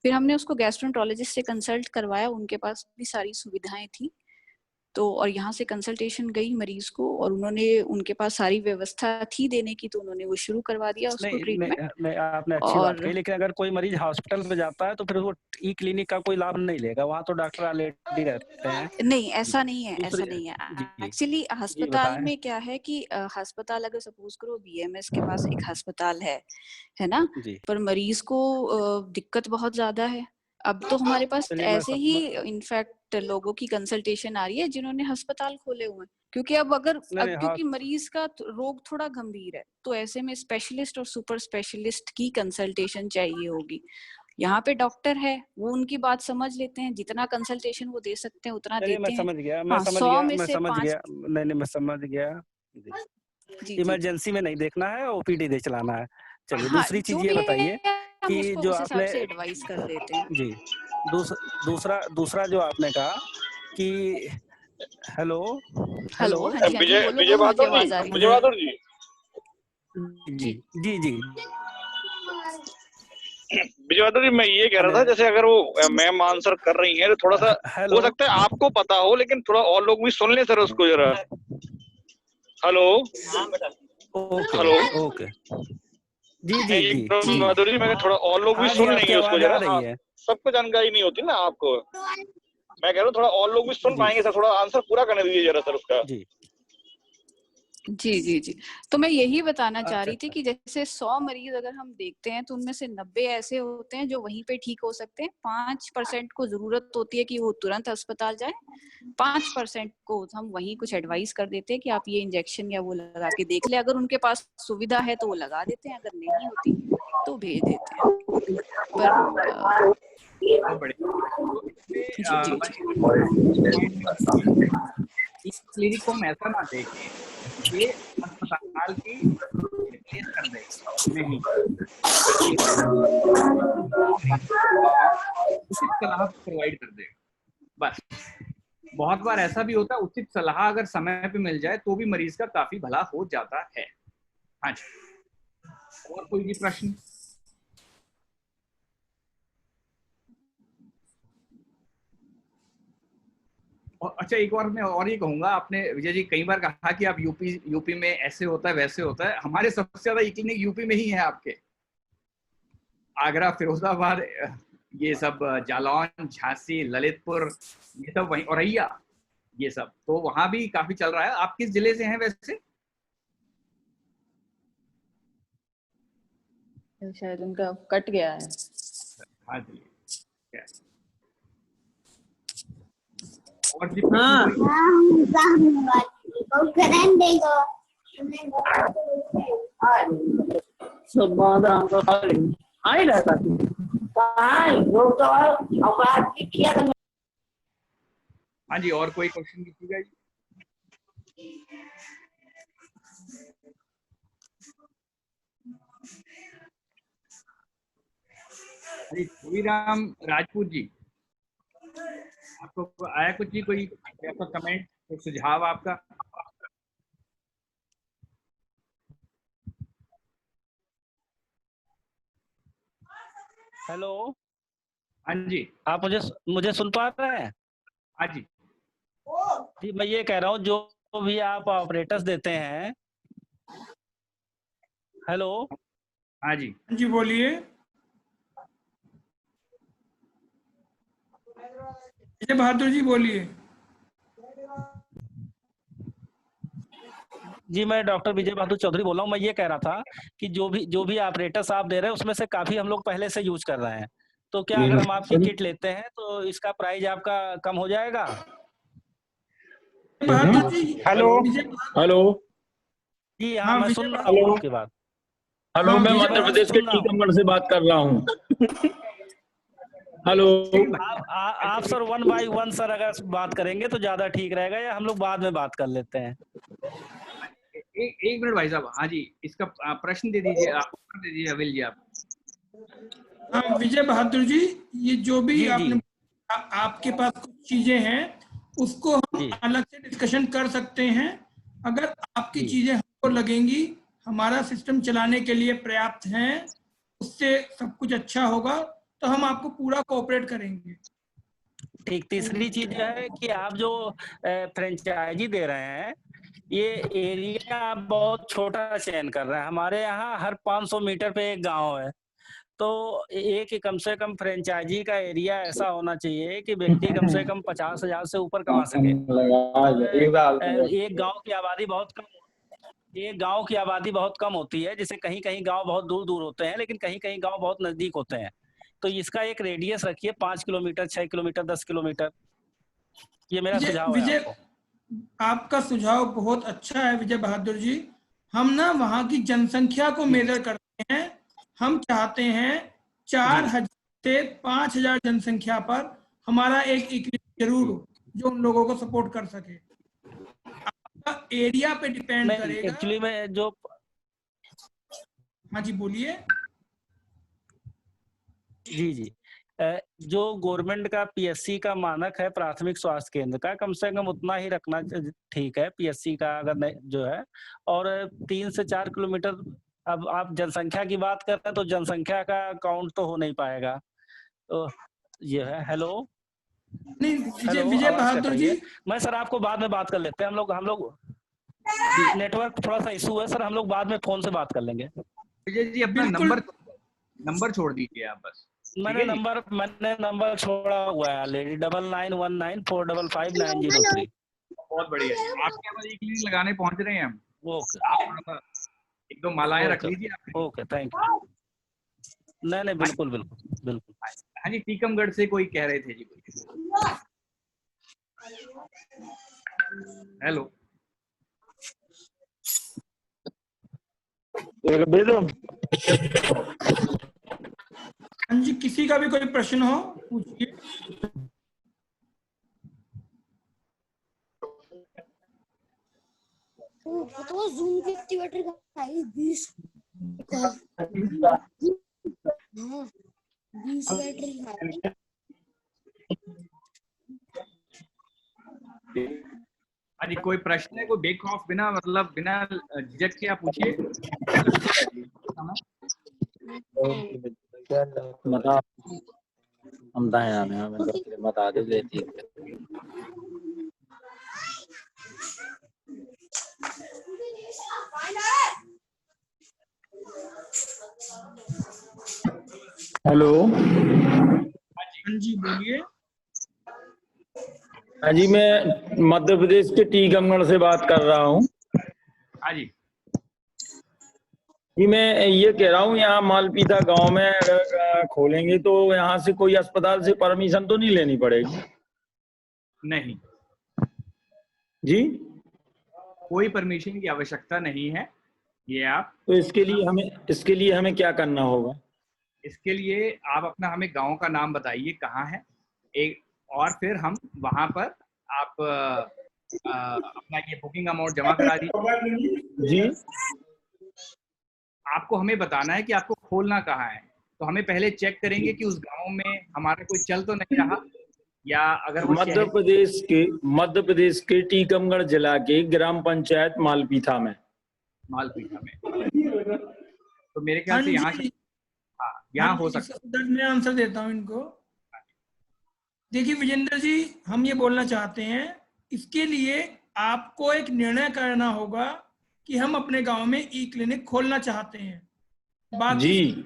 Speaker 7: फिर हमने उसको गैस्ट्रोएंटरोलॉजिस्ट से कंसल्ट करवाया, उनके पास भी सारी सुविधाएं थी। तो और यहाँ से कंसल्टेशन गई मरीज को, और उन्होंने, उनके पास सारी व्यवस्था थी देने की, तो उन्होंने वो शुरू करवा दिया उसको
Speaker 6: नहीं
Speaker 7: ट्रीटमेंट।
Speaker 6: नहीं नहीं, आपने अच्छी बात
Speaker 7: और
Speaker 6: कही, लेकिन अगर कोई मरीज हॉस्पिटल में जाता है तो फिर वो ई क्लिनिक का कोई लाभ नहीं लेगा, वहाँ तो डॉक्टर ऑलरेडी रहते हैं
Speaker 7: नहीं,
Speaker 6: जी।
Speaker 7: ऐसा नहीं है, ऐसा
Speaker 6: दूसरी
Speaker 7: नहीं है।
Speaker 6: जी
Speaker 7: एक्चुअली
Speaker 6: जी
Speaker 7: अस्पताल
Speaker 6: बताएं
Speaker 7: में क्या है कि अस्पताल अगर सपोज करो BMS के पास एक अस्पताल है ना,
Speaker 6: जी।
Speaker 7: पर मरीज को दिक्कत बहुत ज्यादा है। अब तो हमारे पास
Speaker 6: चलिए
Speaker 7: ऐसे ही इनफैक्ट लोगों की कंसल्टेशन आ रही है जिन्होंने अस्पताल खोले हुए हैं, क्योंकि
Speaker 6: नहीं नहीं हाँ
Speaker 7: क्योंकि मरीज का रोग थोड़ा गंभीर है, तो ऐसे में स्पेशलिस्ट और सुपर स्पेशलिस्ट की कंसल्टेशन चाहिए होगी। यहाँ पे डॉक्टर है, वो उनकी बात समझ लेते हैं, जितना कंसल्टेशन वो दे सकते हैं उतना
Speaker 6: चलिए
Speaker 7: देते हैं।
Speaker 6: मैं
Speaker 7: हाँ,
Speaker 6: समझ
Speaker 7: 100
Speaker 6: गया
Speaker 7: में
Speaker 6: मैं
Speaker 7: से
Speaker 6: समझ
Speaker 7: 5।
Speaker 6: गया नहीं नहीं मैं समझ गया जी।
Speaker 7: जी जी जी।
Speaker 6: इमरजेंसी में नहीं देखना है, OPD दे चलाना है। चलिए
Speaker 7: हाँ,
Speaker 6: दूसरी
Speaker 7: जो
Speaker 6: चीज ये
Speaker 7: भी
Speaker 6: बताइए
Speaker 7: है हम
Speaker 6: कि
Speaker 7: उसको
Speaker 6: जो
Speaker 7: उस हिसाब
Speaker 6: आपने
Speaker 7: से एडवाइस कर देते हैं।
Speaker 6: जी दूसरा दूसरा जो आपने कहा कि हेलो हेलो
Speaker 7: हेलो, हाँ जी हाँ जी,
Speaker 8: विजय
Speaker 7: बोलो
Speaker 8: विजय
Speaker 7: बोलो, मुझे
Speaker 8: बहादुर जी,
Speaker 7: आवाज आ रही
Speaker 8: विजय
Speaker 7: है।
Speaker 8: बहादुर जी,
Speaker 6: जी जी जी
Speaker 8: विजय बहादुर जी, मैं ये कह रहा था, जैसे अगर वो मैम आंसर कर रही हैं तो थोड़ा सा
Speaker 6: हेलो
Speaker 8: हो सकता है आपको पता हो, लेकिन थोड़ा और लोग भी सुन लें सर उसको जरा। हेलो
Speaker 6: ओके
Speaker 8: हेलो,
Speaker 6: ओके जी जी
Speaker 8: एक
Speaker 6: जी
Speaker 8: मिनट
Speaker 6: जी
Speaker 8: बहादुर जी, मैंने थोड़ा और लोग भी
Speaker 6: हाँ जी,
Speaker 8: सुन
Speaker 6: आपकी
Speaker 8: लेंगे उसको
Speaker 6: आवाज आ
Speaker 8: जरा।
Speaker 6: रही है
Speaker 8: सबको जानकारी नहीं होती ना आपको, मैं कह रहा हूँ थोड़ा और लोग भी सुन
Speaker 6: जी
Speaker 8: पाएंगे सर, थोड़ा आंसर पूरा करने दीजिए जरा सर उसका।
Speaker 6: जी
Speaker 7: जी जी जी। तो मैं यही बताना चाह
Speaker 6: अच्छा
Speaker 7: रही थी
Speaker 6: अच्छा
Speaker 7: कि जैसे 100 मरीज अगर हम देखते हैं, तो उनमें से 90 ऐसे होते हैं जो वहीं पे ठीक हो सकते हैं। 5% को जरूरत होती है कि वो तुरंत अस्पताल जाए। 5% को हम वहीं कुछ एडवाइस कर देते हैं कि आप ये इंजेक्शन या वो लगा के देख ले, अगर उनके पास सुविधा है तो वो लगा देते हैं, अगर नहीं होती तो भेज देते हैं। पर
Speaker 2: बहुत बढ़िया। तो
Speaker 7: जी
Speaker 2: इसमें
Speaker 7: जी जी।
Speaker 2: इस क्लिनिक को हम ऐसा ना देखें कि अस्पताल की रिप्लेस कर दे, नहीं, उचित सलाह प्रोवाइड कर दे बस। बहुत बार ऐसा भी होता है, उचित सलाह अगर समय पे मिल जाए तो भी मरीज का काफी भला हो जाता है। हाँ जी, और कोई भी प्रश्न? अच्छा, एक बार मैं और ये कहूंगा, आपने विजय जी कई बार कहा कि आप यूपी में ऐसे होता है वैसे होता है। हमारे सबसे ज्यादा ई क्लिनिक यूपी में ही है आपके। आगरा, फिरोजाबाद, ये सब जालौन, झांसी, ललितपुर, ये सब वहीं, औरैया, ये सब तो वहां भी काफी चल रहा है। आप किस जिले से हैं वैसे?
Speaker 7: शायद उनका कट गया है।
Speaker 2: हाँ जी, और जी हाँ जी, और कोई क्वेश्चन कीजिएगा जी। राम राजपूत जी, आपको आया कुछ जी, कोई आपका कमेंट, कोई सुझाव आपका?
Speaker 6: हेलो,
Speaker 2: हाँ जी,
Speaker 6: आप मुझे सुन पा रहे हैं?
Speaker 2: हाँ जी
Speaker 6: जी, मैं ये कह रहा हूँ जो भी आप ऑपरेटर्स देते हैं। हेलो,
Speaker 2: हाँ जी
Speaker 3: जी बोलिए। विजय बहादुर जी बोलिए।
Speaker 6: जी मैं डॉक्टर विजय बहादुर चौधरी बोल रहा हूँ। मैं ये कह रहा था कि जो भी ऑपरेटर्स आप दे रहे हैं उसमें से काफी हम लोग पहले से यूज कर रहे हैं, तो क्या अगर हम आपकी किट लेते हैं तो इसका प्राइस आपका कम हो जाएगा?
Speaker 3: बहादुर जी,
Speaker 9: हेलो हेलो
Speaker 6: जी हाँ,
Speaker 3: हाँ
Speaker 6: मैं
Speaker 3: विजय
Speaker 6: सुन रहा
Speaker 3: बहादुर।
Speaker 6: हूँ आपकी बात।
Speaker 9: हेलो,
Speaker 3: हाँ,
Speaker 9: मैं
Speaker 3: विजय
Speaker 9: मध्य प्रदेश के
Speaker 6: सुन रहा हूँ।
Speaker 9: टीकमगढ़ से बात कर रहा हूँ। हेलो,
Speaker 6: आप सर 1 by 1 सर अगर बात करेंगे तो ज्यादा ठीक रहेगा, या हम लोग बाद में बात कर लेते हैं?
Speaker 2: एक मिनट भाई साहब। हाँ जी, इसका प्रश्न दे दीजिए, उत्तर दे दीजिए अविल जी आप।
Speaker 3: हाँ विजय बहादुर जी, ये जो भी
Speaker 6: जी
Speaker 3: आपने आपके पास कुछ चीजें हैं उसको हम
Speaker 6: जी
Speaker 3: अलग से डिस्कशन कर सकते हैं। अगर आपकी
Speaker 6: जी
Speaker 3: चीजें हमको लगेंगी हमारा सिस्टम चलाने के लिए पर्याप्त हैं, उससे सब कुछ अच्छा होगा, तो हम आपको पूरा कोऑपरेट करेंगे।
Speaker 6: ठीक। तीसरी चीज है कि आप जो फ्रेंचाइजी दे रहे हैं, ये एरिया आप बहुत छोटा चयन कर रहे हैं। हमारे यहाँ हर 500 मीटर पे एक गांव है, तो एक कम से कम फ्रेंचाइजी का एरिया ऐसा होना चाहिए कि व्यक्ति कम से कम 50,000 से ऊपर कमा सके। एक गांव की आबादी बहुत कम, एक गांव की आबादी बहुत कम होती है, जैसे कहीं कहीं गांव बहुत दूर दूर होते हैं, लेकिन कहीं कहीं गांव बहुत नजदीक होते हैं। तो इसका एक रेडियस रखिए, 5 किलोमीटर, 6 किलोमीटर, 10 किलोमीटर। ये मेरा सुझाव है
Speaker 3: विजय,
Speaker 6: आपको।
Speaker 3: आपका सुझाव बहुत अच्छा है विजय बहादुर जी। हम ना वहाँ की जनसंख्या को मेजर करते हैं। हम चाहते हैं 4,000 से 5,000 जनसंख्या पर हमारा एक क्लिनिक जरूर हो जो उन लोगों को सपोर्ट कर सके। आपका एरिया पे डिपेंड करेगा।
Speaker 6: एक्चुअली में जो,
Speaker 3: हाँ जी बोलिए।
Speaker 6: जी जी, जो गवर्नमेंट का पीएससी का मानक है प्राथमिक स्वास्थ्य केंद्र का, कम से कम उतना ही रखना ठीक है पीएससी का, अगर जो है। और 3 से 4 किलोमीटर, अब आप जनसंख्या की बात कर रहे हैं तो जनसंख्या का काउंट तो हो नहीं पाएगा। तो ये है। हेलो
Speaker 3: नहीं विजय बहादुर जी,
Speaker 6: मैं सर आपको बाद में बात कर लेते हैं। हम लोग नेटवर्क थोड़ा सा इशू है सर, हम लोग बाद में फोन से बात कर लेंगे।
Speaker 2: विजय जी अपना नंबर छोड़ दीजिए आप बस।
Speaker 6: मैंने नंबर छोड़ा हुआ है ऑलरेडी, 9919455903।
Speaker 2: बहुत बढ़िया, आपके यहाँ एक क्लिनिक लगाने पहुंच रहे हैं हम।
Speaker 6: ओके,
Speaker 2: एक दो मालाएं रख लीजिए।
Speaker 6: Okay, thank you. नहीं बिल्कुल बिल्कुल बिल्कुल।
Speaker 2: हाँ जी, टीकमगढ़ से कोई कह रहे थे जी। हेलो,
Speaker 3: हाँ जी, किसी का भी कोई प्रश्न हो पूछिए।
Speaker 10: तो जूम की एक्टिवेटर का 20 बैटरी है।
Speaker 2: हाँ जी, कोई प्रश्न है? कोई बेक ऑफ, बिना मतलब बिना झिझक के आप पूछिए।
Speaker 11: बता, हम दाएं आने बता दे लेती।
Speaker 9: हेलो।
Speaker 3: हाँ जी बोलिए।
Speaker 9: हाँ जी, मैं मध्य प्रदेश के टीकमगढ़ से बात कर रहा हूँ।
Speaker 2: हाँ जी।
Speaker 9: जी, मैं ये कह रहा हूँ, यहाँ मालपीता गांव में अगर खोलेंगे तो यहाँ से कोई अस्पताल से परमिशन तो नहीं लेनी पड़ेगी?
Speaker 2: नहीं,
Speaker 9: जी।
Speaker 2: कोई परमिशन की आवश्यकता नहीं है। ये आप
Speaker 9: तो इसके लिए हमें क्या करना होगा?
Speaker 2: इसके लिए आप अपना हमें गांव का नाम बताइए कहाँ है, एक, और फिर हम वहां पर आप अपना ये बुकिंग अमाउंट जमा करा दीजिए।
Speaker 9: जी।
Speaker 2: आपको हमें बताना है कि आपको खोलना कहाँ है, तो हमें पहले चेक करेंगे कि उस गांव में हमारा कोई चल तो नहीं रहा, या अगर वो
Speaker 9: मध्य प्रदेश के टीकमगढ़ जिला के ग्राम पंचायत मालपीता में।
Speaker 2: तो मेरे ख्याल से यहाँ से यहाँ हो सकता है।
Speaker 3: मैं आंसर देता हूँ इनको। देखिए विजेंद्र जी, हम ये बोलना चाहते हैं, इसके लिए आपको एक निर्णय करना होगा कि हम अपने गांव में ई क्लिनिक खोलना चाहते हैं। बाकी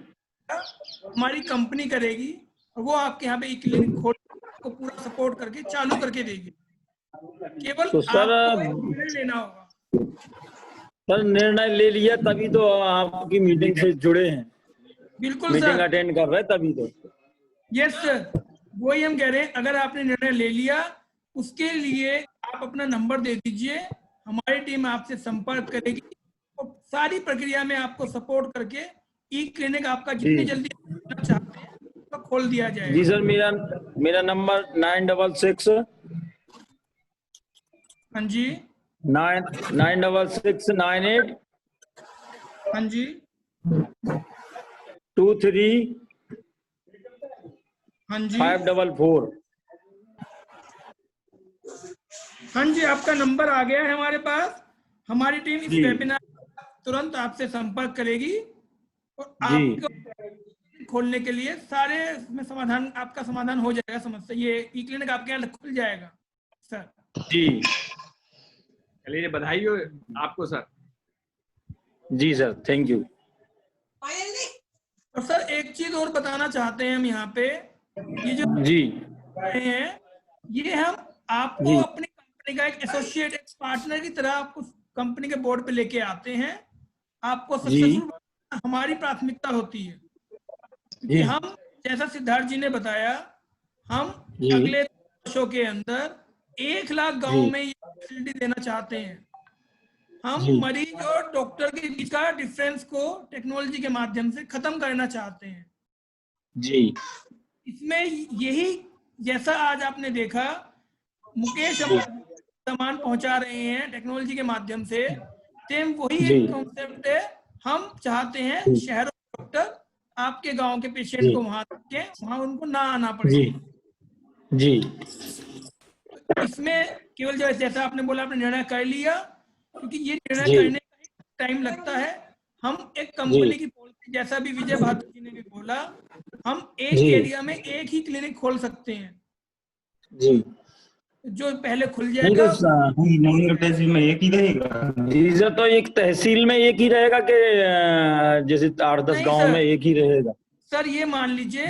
Speaker 3: हमारी कंपनी करेगी और वो आपके यहाँ पे ई क्लिनिक खोल को पूरा सपोर्ट करके चालू करके देगी। केवल
Speaker 9: तो सर,
Speaker 3: आपको निर्णय लेना होगा।
Speaker 9: सर निर्णय ले लिया तभी तो आपकी मीटिंग से जुड़े हैं।
Speaker 3: बिल्कुल
Speaker 9: मीटिंग
Speaker 3: सर,
Speaker 9: अटेंड कर रहे हैं तभी तो।
Speaker 3: यस सर, वही हम कह रहे हैं। अगर आपने निर्णय ले लिया, उसके लिए आप अपना नंबर दे दीजिए, हमारी टीम आपसे संपर्क करेगी और सारी प्रक्रिया में आपको सपोर्ट करके ई क्लिनिक आपका जितनी जल्दी चाहते हैं तो खोल दिया जाएगा।
Speaker 9: जी सर, मेरा नंबर 966।
Speaker 3: हाँ जी।
Speaker 9: 96698।
Speaker 3: हाँ जी।
Speaker 9: 23।
Speaker 3: हाँ जी।
Speaker 9: 544।
Speaker 3: हाँ जी, आपका नंबर आ गया है हमारे पास। हमारी टीम इस वेबिनार तुरंत आपसे संपर्क करेगी और आपको खोलने के लिए सारे में समाधान, आपका समाधान हो जाएगा समस्या। ये ई क्लिनिक आपके यहाँ खुल जाएगा सर।
Speaker 9: जी।
Speaker 2: चलिए, बधाई हो आपको सर।
Speaker 9: जी सर, थैंक यू।
Speaker 3: और सर एक चीज और बताना चाहते हैं हम यहाँ पे, ये जो
Speaker 9: जी
Speaker 3: हैं, ये हम आपको अपनी कंपनी का एक एसोसिएट, एक पार्टनर की तरह आपको कंपनी के बोर्ड पे लेके आते हैं। आपको सक्सेसफुल हमारी प्राथमिकता होती है कि हम, जैसा सिद्धार्थ जी ने बताया, हम अगले वर्षों के अंदर 1 लाख गांव में ये फैसिलिटी देना चाहते हैं। हम मरीज और डॉक्टर के बीच का डिफरेंस को टेक्नोलॉजी के माध्यम से खत्म करना चाहते हैं।
Speaker 9: जी।
Speaker 3: इसमें यही, जैसा आज आपने देखा, मुकेश सामान पहुंचा रहे हैं टेक्नोलॉजी के माध्यम से, सेम वही एक कॉन्सेप्ट है। हम चाहते हैं शहरों के डॉक्टर आपके गांव के पेशेंट को वहां रखें, वहां उनको ना आना पड़े।
Speaker 9: जी।
Speaker 3: इसमें केवल जो जैसा आपने बोला, आपने निर्णय कर लिया, क्योंकि ये निर्णय करने का टाइम लगता है। हम एक कंपनी की पॉलिसी, जैसा भी विजय बहादुर जी ने भी बोला, हम एक एरिया में एक ही क्लिनिक खोल सकते हैं।
Speaker 9: जी।
Speaker 3: जो पहले खुल जाएगा
Speaker 9: में एक ही रहेगा। जी सर, तो एक तहसील में एक ही रहेगा कि जैसे 8-10 गांव में एक ही रहेगा?
Speaker 3: सर ये मान लीजिए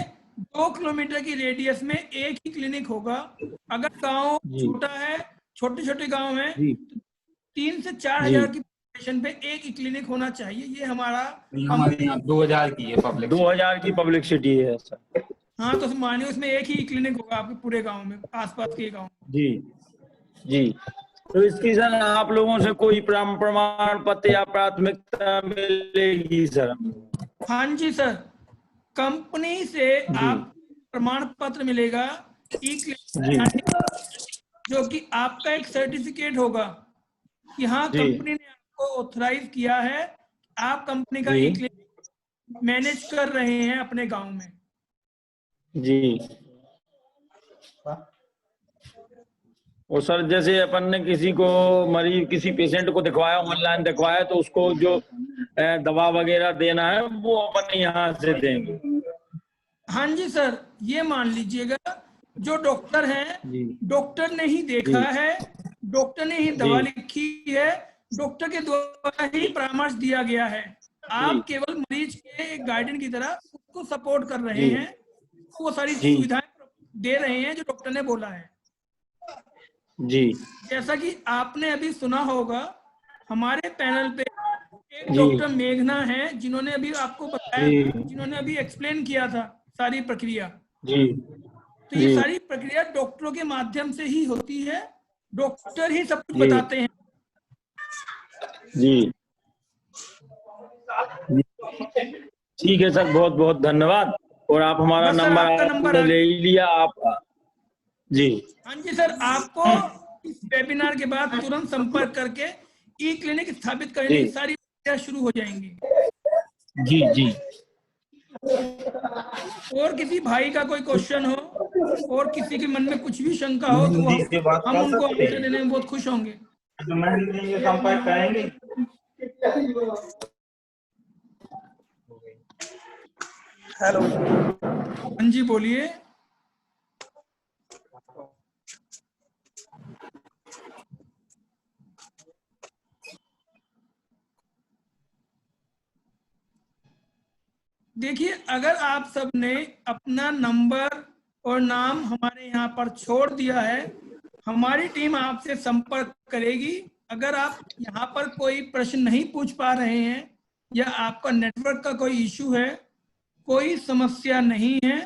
Speaker 3: 2 किलोमीटर की रेडियस में एक ही क्लिनिक होगा। अगर गांव छोटा है, छोटे छोटे गांव है, 3 से 4 हजार की पॉपुलेशन पे एक ही क्लिनिक होना चाहिए। ये हमारा
Speaker 9: 2000 की है पब्लिक, 2000 की पब्लिसिटी है सर।
Speaker 3: हाँ, तो मानिए उसमें एक ही क्लिनिक होगा आपके पूरे गांव में, आसपास के गांव।
Speaker 9: जी। तो इसकी सर आप लोगों से कोई प्रमाण पत्र या प्राथमिकता मिलेगी सर?
Speaker 3: हाँ जी सर, कंपनी से आप प्रमाण पत्र मिलेगा, ई क्लिनिक, जो कि आपका एक सर्टिफिकेट होगा कि हाँ कंपनी ने आपको ऑथराइज किया है, आप कंपनी का ई क्लिनिक मैनेज कर रहे हैं अपने गांव में।
Speaker 9: जी। और सर जैसे अपन ने किसी को, मरीज किसी पेशेंट को दिखवाया, ऑनलाइन दिखवाया, तो उसको जो दवा वगैरह देना है वो अपन यहाँ से देंगे?
Speaker 3: हाँ जी सर, ये मान लीजिएगा जो डॉक्टर हैं, डॉक्टर ने ही देखा है, डॉक्टर ने ही दवा लिखी है, डॉक्टर के द्वारा ही परामर्श दिया गया है। आप केवल मरीज के एक गाइडेंस की तरह को सपोर्ट कर रहे हैं, वो सारी
Speaker 9: जी।
Speaker 3: सुविधाएं दे रहे हैं जो डॉक्टर ने बोला है।
Speaker 9: जी
Speaker 3: जैसा कि आपने अभी सुना होगा, हमारे पैनल पे एक
Speaker 9: जी
Speaker 3: डॉक्टर मेघना है जिन्होंने अभी आपको बताया,
Speaker 9: जी
Speaker 3: जिन्होंने अभी एक्सप्लेन किया था सारी प्रक्रिया।
Speaker 9: जी
Speaker 3: तो ये
Speaker 9: जी
Speaker 3: सारी प्रक्रिया डॉक्टरों के माध्यम से ही होती है, डॉक्टर ही सब कुछ
Speaker 9: जी
Speaker 3: बताते हैं।
Speaker 9: जी ठीक है सर, बहुत बहुत धन्यवाद। और आप हमारा
Speaker 3: बस सर,
Speaker 9: नंबर
Speaker 3: आपका नंबर
Speaker 9: आपने
Speaker 3: आ
Speaker 9: ले ही लिया आप। जी
Speaker 3: हाँ जी सर, आपको इस वेबिनार के बाद तुरंत संपर्क करके ई क्लिनिक स्थापित करने
Speaker 9: जी
Speaker 3: की सारी प्रक्रिया शुरू हो जाएंगी।
Speaker 9: जी जी
Speaker 3: और किसी भाई का कोई क्वेश्चन हो और किसी के मन में कुछ भी शंका हो तो
Speaker 9: हिंदी से बात
Speaker 3: हम
Speaker 9: कर
Speaker 3: उनको
Speaker 9: सकते
Speaker 3: आंसर
Speaker 9: हैं,
Speaker 3: देने में बहुत खुश होंगे।
Speaker 9: तो मैं हिंदी में संपर्क करेंगे।
Speaker 3: हेलो, हाँ जी बोलिए। देखिए, अगर आप सबने अपना नंबर और नाम हमारे यहाँ पर छोड़ दिया है, हमारी टीम आपसे संपर्क करेगी। अगर आप यहाँ पर कोई प्रश्न नहीं पूछ पा रहे हैं या आपका नेटवर्क का कोई इशू है, कोई समस्या नहीं है,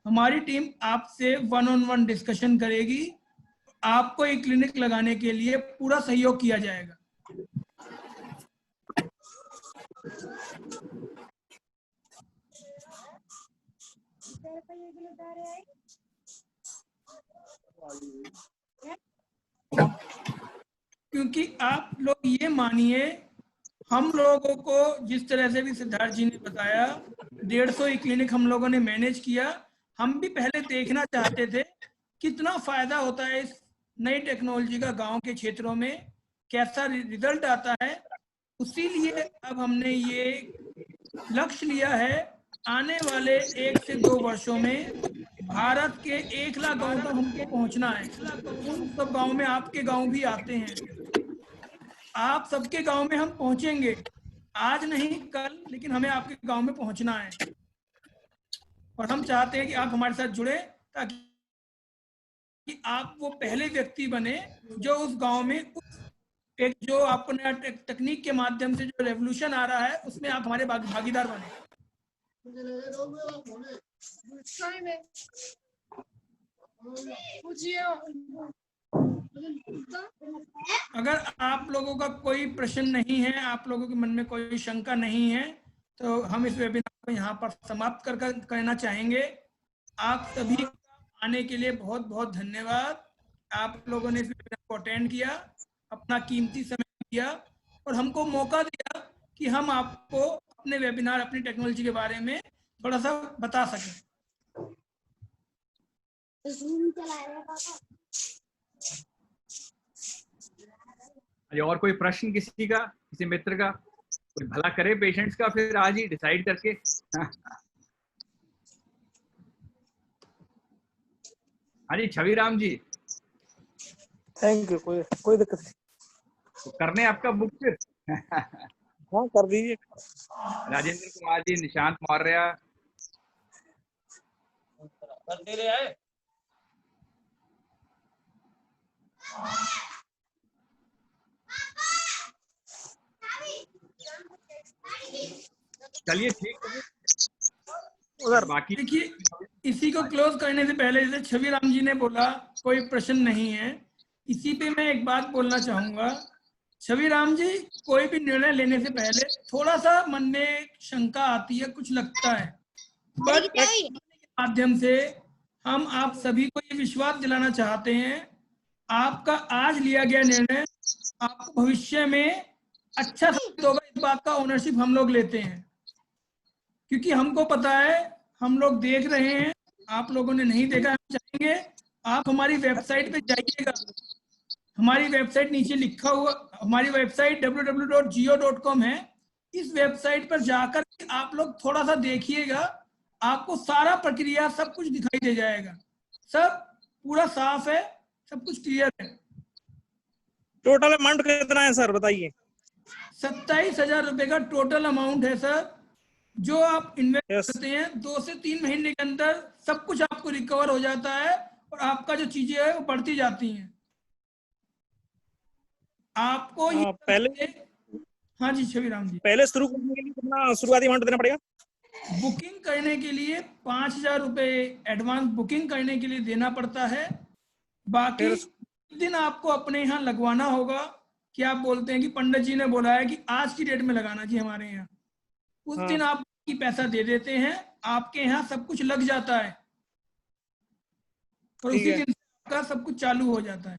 Speaker 3: हमारी टीम आपसे 1-on-1 डिस्कशन करेगी। आपको एक क्लिनिक लगाने के लिए पूरा सहयोग किया जाएगा। क्योंकि आप लोग ये मानिए, हम लोगों को जिस तरह से भी सिद्धार्थ जी ने बताया, 150 क्लिनिक हम लोगों ने मैनेज किया। हम भी पहले देखना चाहते थे कितना फायदा होता है इस नई टेक्नोलॉजी का गांव के क्षेत्रों में, कैसा रिजल्ट आता है। उसी लिए अब हमने ये लक्ष्य लिया है, आने वाले 1 से 2 वर्षों में भारत के 1 लाख गांव तक हमको पहुंचना है। उन सब गांव में आपके गांव भी आते हैं, आप सबके गांव में हम पहुंचेंगे, आज नहीं कल, लेकिन हमें आपके गांव में पहुंचना है। और हम चाहते हैं कि आप हमारे साथ जुड़े, ताकि कि आप वो पहले व्यक्ति बने जो उस गांव में एक जो अपने तकनीक के माध्यम से जो रेवोल्यूशन आ रहा है उसमें आप हमारे भागीदार बने। अगर आप लोगों का कोई प्रश्न नहीं है, आप लोगों के मन में कोई शंका नहीं है, तो हम इस वेबिनार को यहाँ पर समाप्त करना चाहेंगे। आप सभी आने के लिए बहुत बहुत धन्यवाद। आप लोगों ने इस वेबिनार को अटेंड किया, अपना कीमती समय दिया और हमको मौका दिया कि हम आपको अपने वेबिनार, अपनी टेक्नोलॉजी के बारे में थोड़ा सा बता सकें।
Speaker 2: और कोई प्रश्न किसी का, किसी मित्र का? कोई भला करे पेशेंट्स का फिर आज ही डिसाइड करके। हाँ जी छविराम जी।
Speaker 11: थैंक यू, कोई दिक्कत नहीं।
Speaker 2: तो करने आपका बुक फिर?
Speaker 11: हाँ कर दीजिए।
Speaker 2: राजेंद्र कुमार जी, निशांत मौर्य।
Speaker 11: कर दे रहे हैं।
Speaker 2: चलिए ठीक है।
Speaker 3: उधर बाकी देखिए, इसी को क्लोज करने से पहले, जैसे छविराम जी ने बोला कोई प्रश्न नहीं है, इसी पे मैं एक बात बोलना चाहूंगा। छविराम जी, कोई भी निर्णय लेने से पहले थोड़ा सा मन में शंका आती है, कुछ लगता है, बट के माध्यम से हम आप सभी को ये विश्वास दिलाना चाहते हैं, आपका आज लिया गया निर्णय आपको भविष्य में अच्छा साबित होगा। इस बात का ओनरशिप हम लोग लेते हैं, क्योंकि हमको पता है, हम लोग देख रहे हैं, आप लोगों ने नहीं देखा। हम चाहेंगे आप हमारी वेबसाइट पे जाइएगा, हमारी वेबसाइट नीचे लिखा हुआ, हमारी वेबसाइट www.jio.com है। इस वेबसाइट पर जाकर आप लोग थोड़ा सा देखिएगा, आपको सारा प्रक्रिया सब कुछ दिखाई दे जाएगा। सब पूरा साफ है, सब कुछ क्लियर है।
Speaker 11: टोटल अमाउंट कितना है सर बताइए?
Speaker 3: 27,000 रुपए का टोटल अमाउंट है सर। जो आप इन्वेस्ट करते हैं 2 से 3 महीने के अंदर सब कुछ आपको रिकवर हो जाता है और आपका जो चीजें है वो बढ़ती जाती हैं। आपको ये
Speaker 11: पहले
Speaker 3: हाँ जी छवि राम जी,
Speaker 11: पहले शुरू करने के लिए कितना शुरुआती अमाउंट देना पड़ेगा?
Speaker 3: बुकिंग करने के लिए 5,000 रुपए एडवांस बुकिंग करने के लिए देना पड़ता है। बाकी दिन आपको अपने यहाँ लगवाना होगा कि आप बोलते हैं कि पंडित जी ने बोला है कि आज की डेट में लगाना जी हमारे यहाँ, उस दिन आप पैसा दे देते हैं, आपके यहाँ सब कुछ लग जाता है और उसी दिन आपका सब कुछ चालू हो जाता है।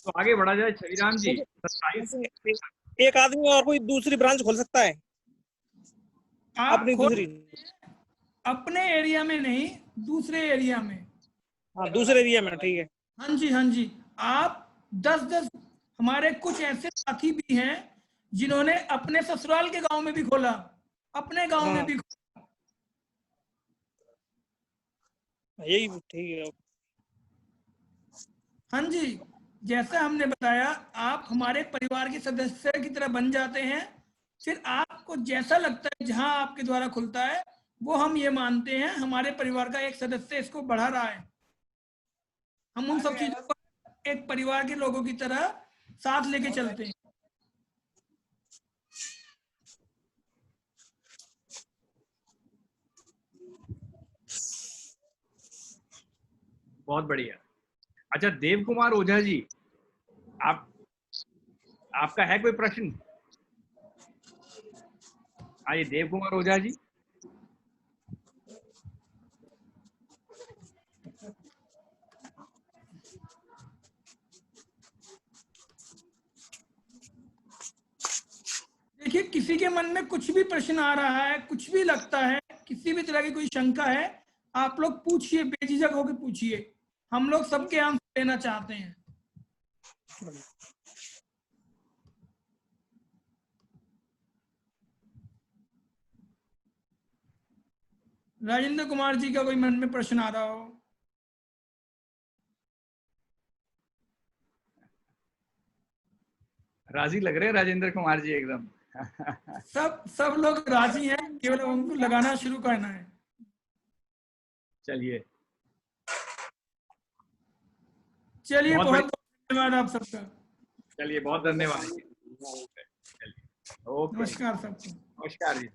Speaker 2: तो आगे बढ़ा जाए छविराम जी।
Speaker 11: एक आदमी और कोई दूसरी ब्रांच खोल सकता है अपनी दूसरी?
Speaker 3: अपने एरिया में नहीं, दूसरे एरिया में।
Speaker 11: हाँ दूसरे एरिया में, ठीक है।
Speaker 3: हाँ जी हाँ जी, आप 10-10 हमारे कुछ ऐसे साथी भी हैं जिन्होंने अपने ससुराल के गांव में भी खोला, अपने गांव में भी खोला।
Speaker 11: यही ठीक है।
Speaker 3: हाँ जी, जैसा हमने बताया आप हमारे परिवार के सदस्य की तरह बन जाते हैं। फिर आपको जैसा लगता है जहां आपके द्वारा खुलता है वो हम ये मानते हैं हमारे परिवार का एक सदस्य इसको बढ़ा रहा है। हम उन सब चीजों को एक परिवार के लोगों की तरह साथ लेके चलते हैं।
Speaker 2: बहुत बढ़िया। अच्छा देव कुमार ओझा जी, आपका है कोई प्रश्न? आइए देव कुमार ओझा जी।
Speaker 3: देखिए किसी के मन में कुछ भी प्रश्न आ रहा है, कुछ भी लगता है, किसी भी तरह की कोई शंका है, आप लोग पूछिए, बेझिझक होकर पूछिए, हम लोग सबके आंसर देना चाहते हैं। राजेंद्र कुमार जी का कोई मन में प्रश्न आ रहा हो?
Speaker 2: राजी लग रहे हैं राजेंद्र कुमार जी एकदम।
Speaker 3: सब लोग राजी हैं, केवल उनको लगाना शुरू करना है। चलिए बहुत धन्यवाद आप सबका।
Speaker 2: चलिए बहुत धन्यवाद। ओके
Speaker 3: नमस्कार सबको।
Speaker 2: नमस्कार जी।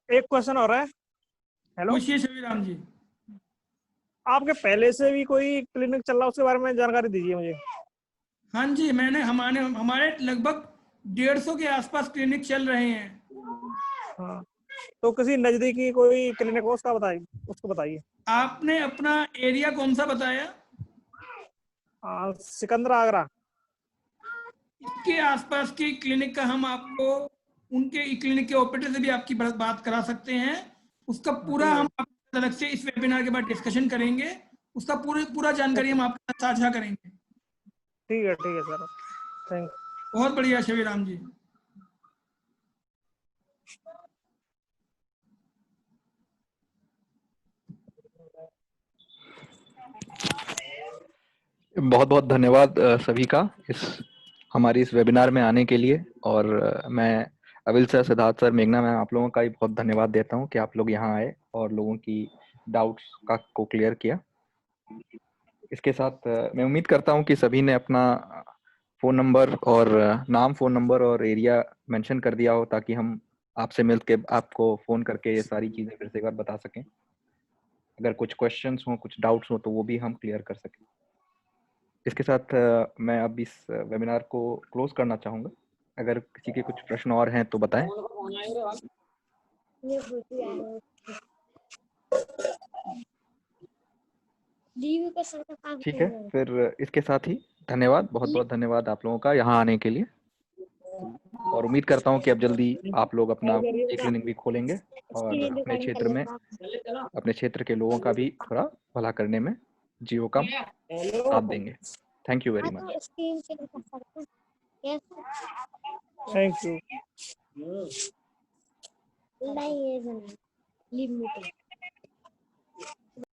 Speaker 11: एक क्वेश्चन हो रहा है। हेलो
Speaker 3: पूछिए शबीराम जी।
Speaker 11: आपके पहले से भी कोई क्लिनिक चल रहा है, उसके बारे में जानकारी दीजिए मुझे।
Speaker 3: हाँ जी, मैंने हमारे लगभग 150 के आसपास क्लिनिक चल रहे हैं।
Speaker 11: हाँ तो किसी नजदीकी कोई क्लिनिक हो उसको बताइए।
Speaker 3: आपने अपना एरिया कौन सा बताया?
Speaker 11: सिकंदरा आगरा।
Speaker 3: इसके आसपास की क्लिनिक का हम आपको उनके क्लिनिक के ऑपरेटर से भी आपकी बात करा सकते हैं। उसका पूरा हम अलग से इस वेबिनार के बाद डिस्कशन करेंगे, उसका पूरा जानकारी हम आपके साथ साझा करेंगे।
Speaker 11: ठीक है सर, थैंक।
Speaker 3: बहुत बढ़िया शबीराम जी।
Speaker 1: बहुत बहुत धन्यवाद सभी का हमारी इस वेबिनार में आने के लिए। और मैं अविल सर, सिद्धार्थ सर, मेघना मैम, आप लोगों का भी बहुत धन्यवाद देता हूं कि आप लोग यहाँ आए और लोगों की डाउट्स को क्लियर किया। इसके साथ मैं उम्मीद करता हूं कि सभी ने अपना फ़ोन नंबर और फ़ोन नंबर और एरिया मेंशन कर दिया हो, ताकि हम आपसे मिल के आपको फ़ोन करके ये सारी चीज़ें फिर से एक बार बता सकें। अगर कुछ क्वेश्चंस हो, कुछ डाउट्स हो, तो वो भी हम क्लियर कर सकें। इसके साथ मैं अब इस वेबिनार को क्लोज करना चाहूँगा। अगर किसी के कुछ प्रश्न और हैं तो बताएं। ठीक है, फिर इसके साथ ही धन्यवाद, बहुत बहुत धन्यवाद आप लोगों का यहाँ आने के लिए। और उम्मीद करता हूँ कि अब जल्दी आप लोग अपना क्लिनिक भी खोलेंगे और अपने क्षेत्र में अपने क्षेत्र के लोगों का भी थोड़ा भला करने में जियो का साथ देंगे। थैंक यू वेरी
Speaker 10: हाँ,
Speaker 1: मच।
Speaker 10: तो स्क्रीन शेयर कर सकते हैं। कैसे?
Speaker 11: Thank you.
Speaker 10: नहीं, ये नहीं, लीव मीटिंग।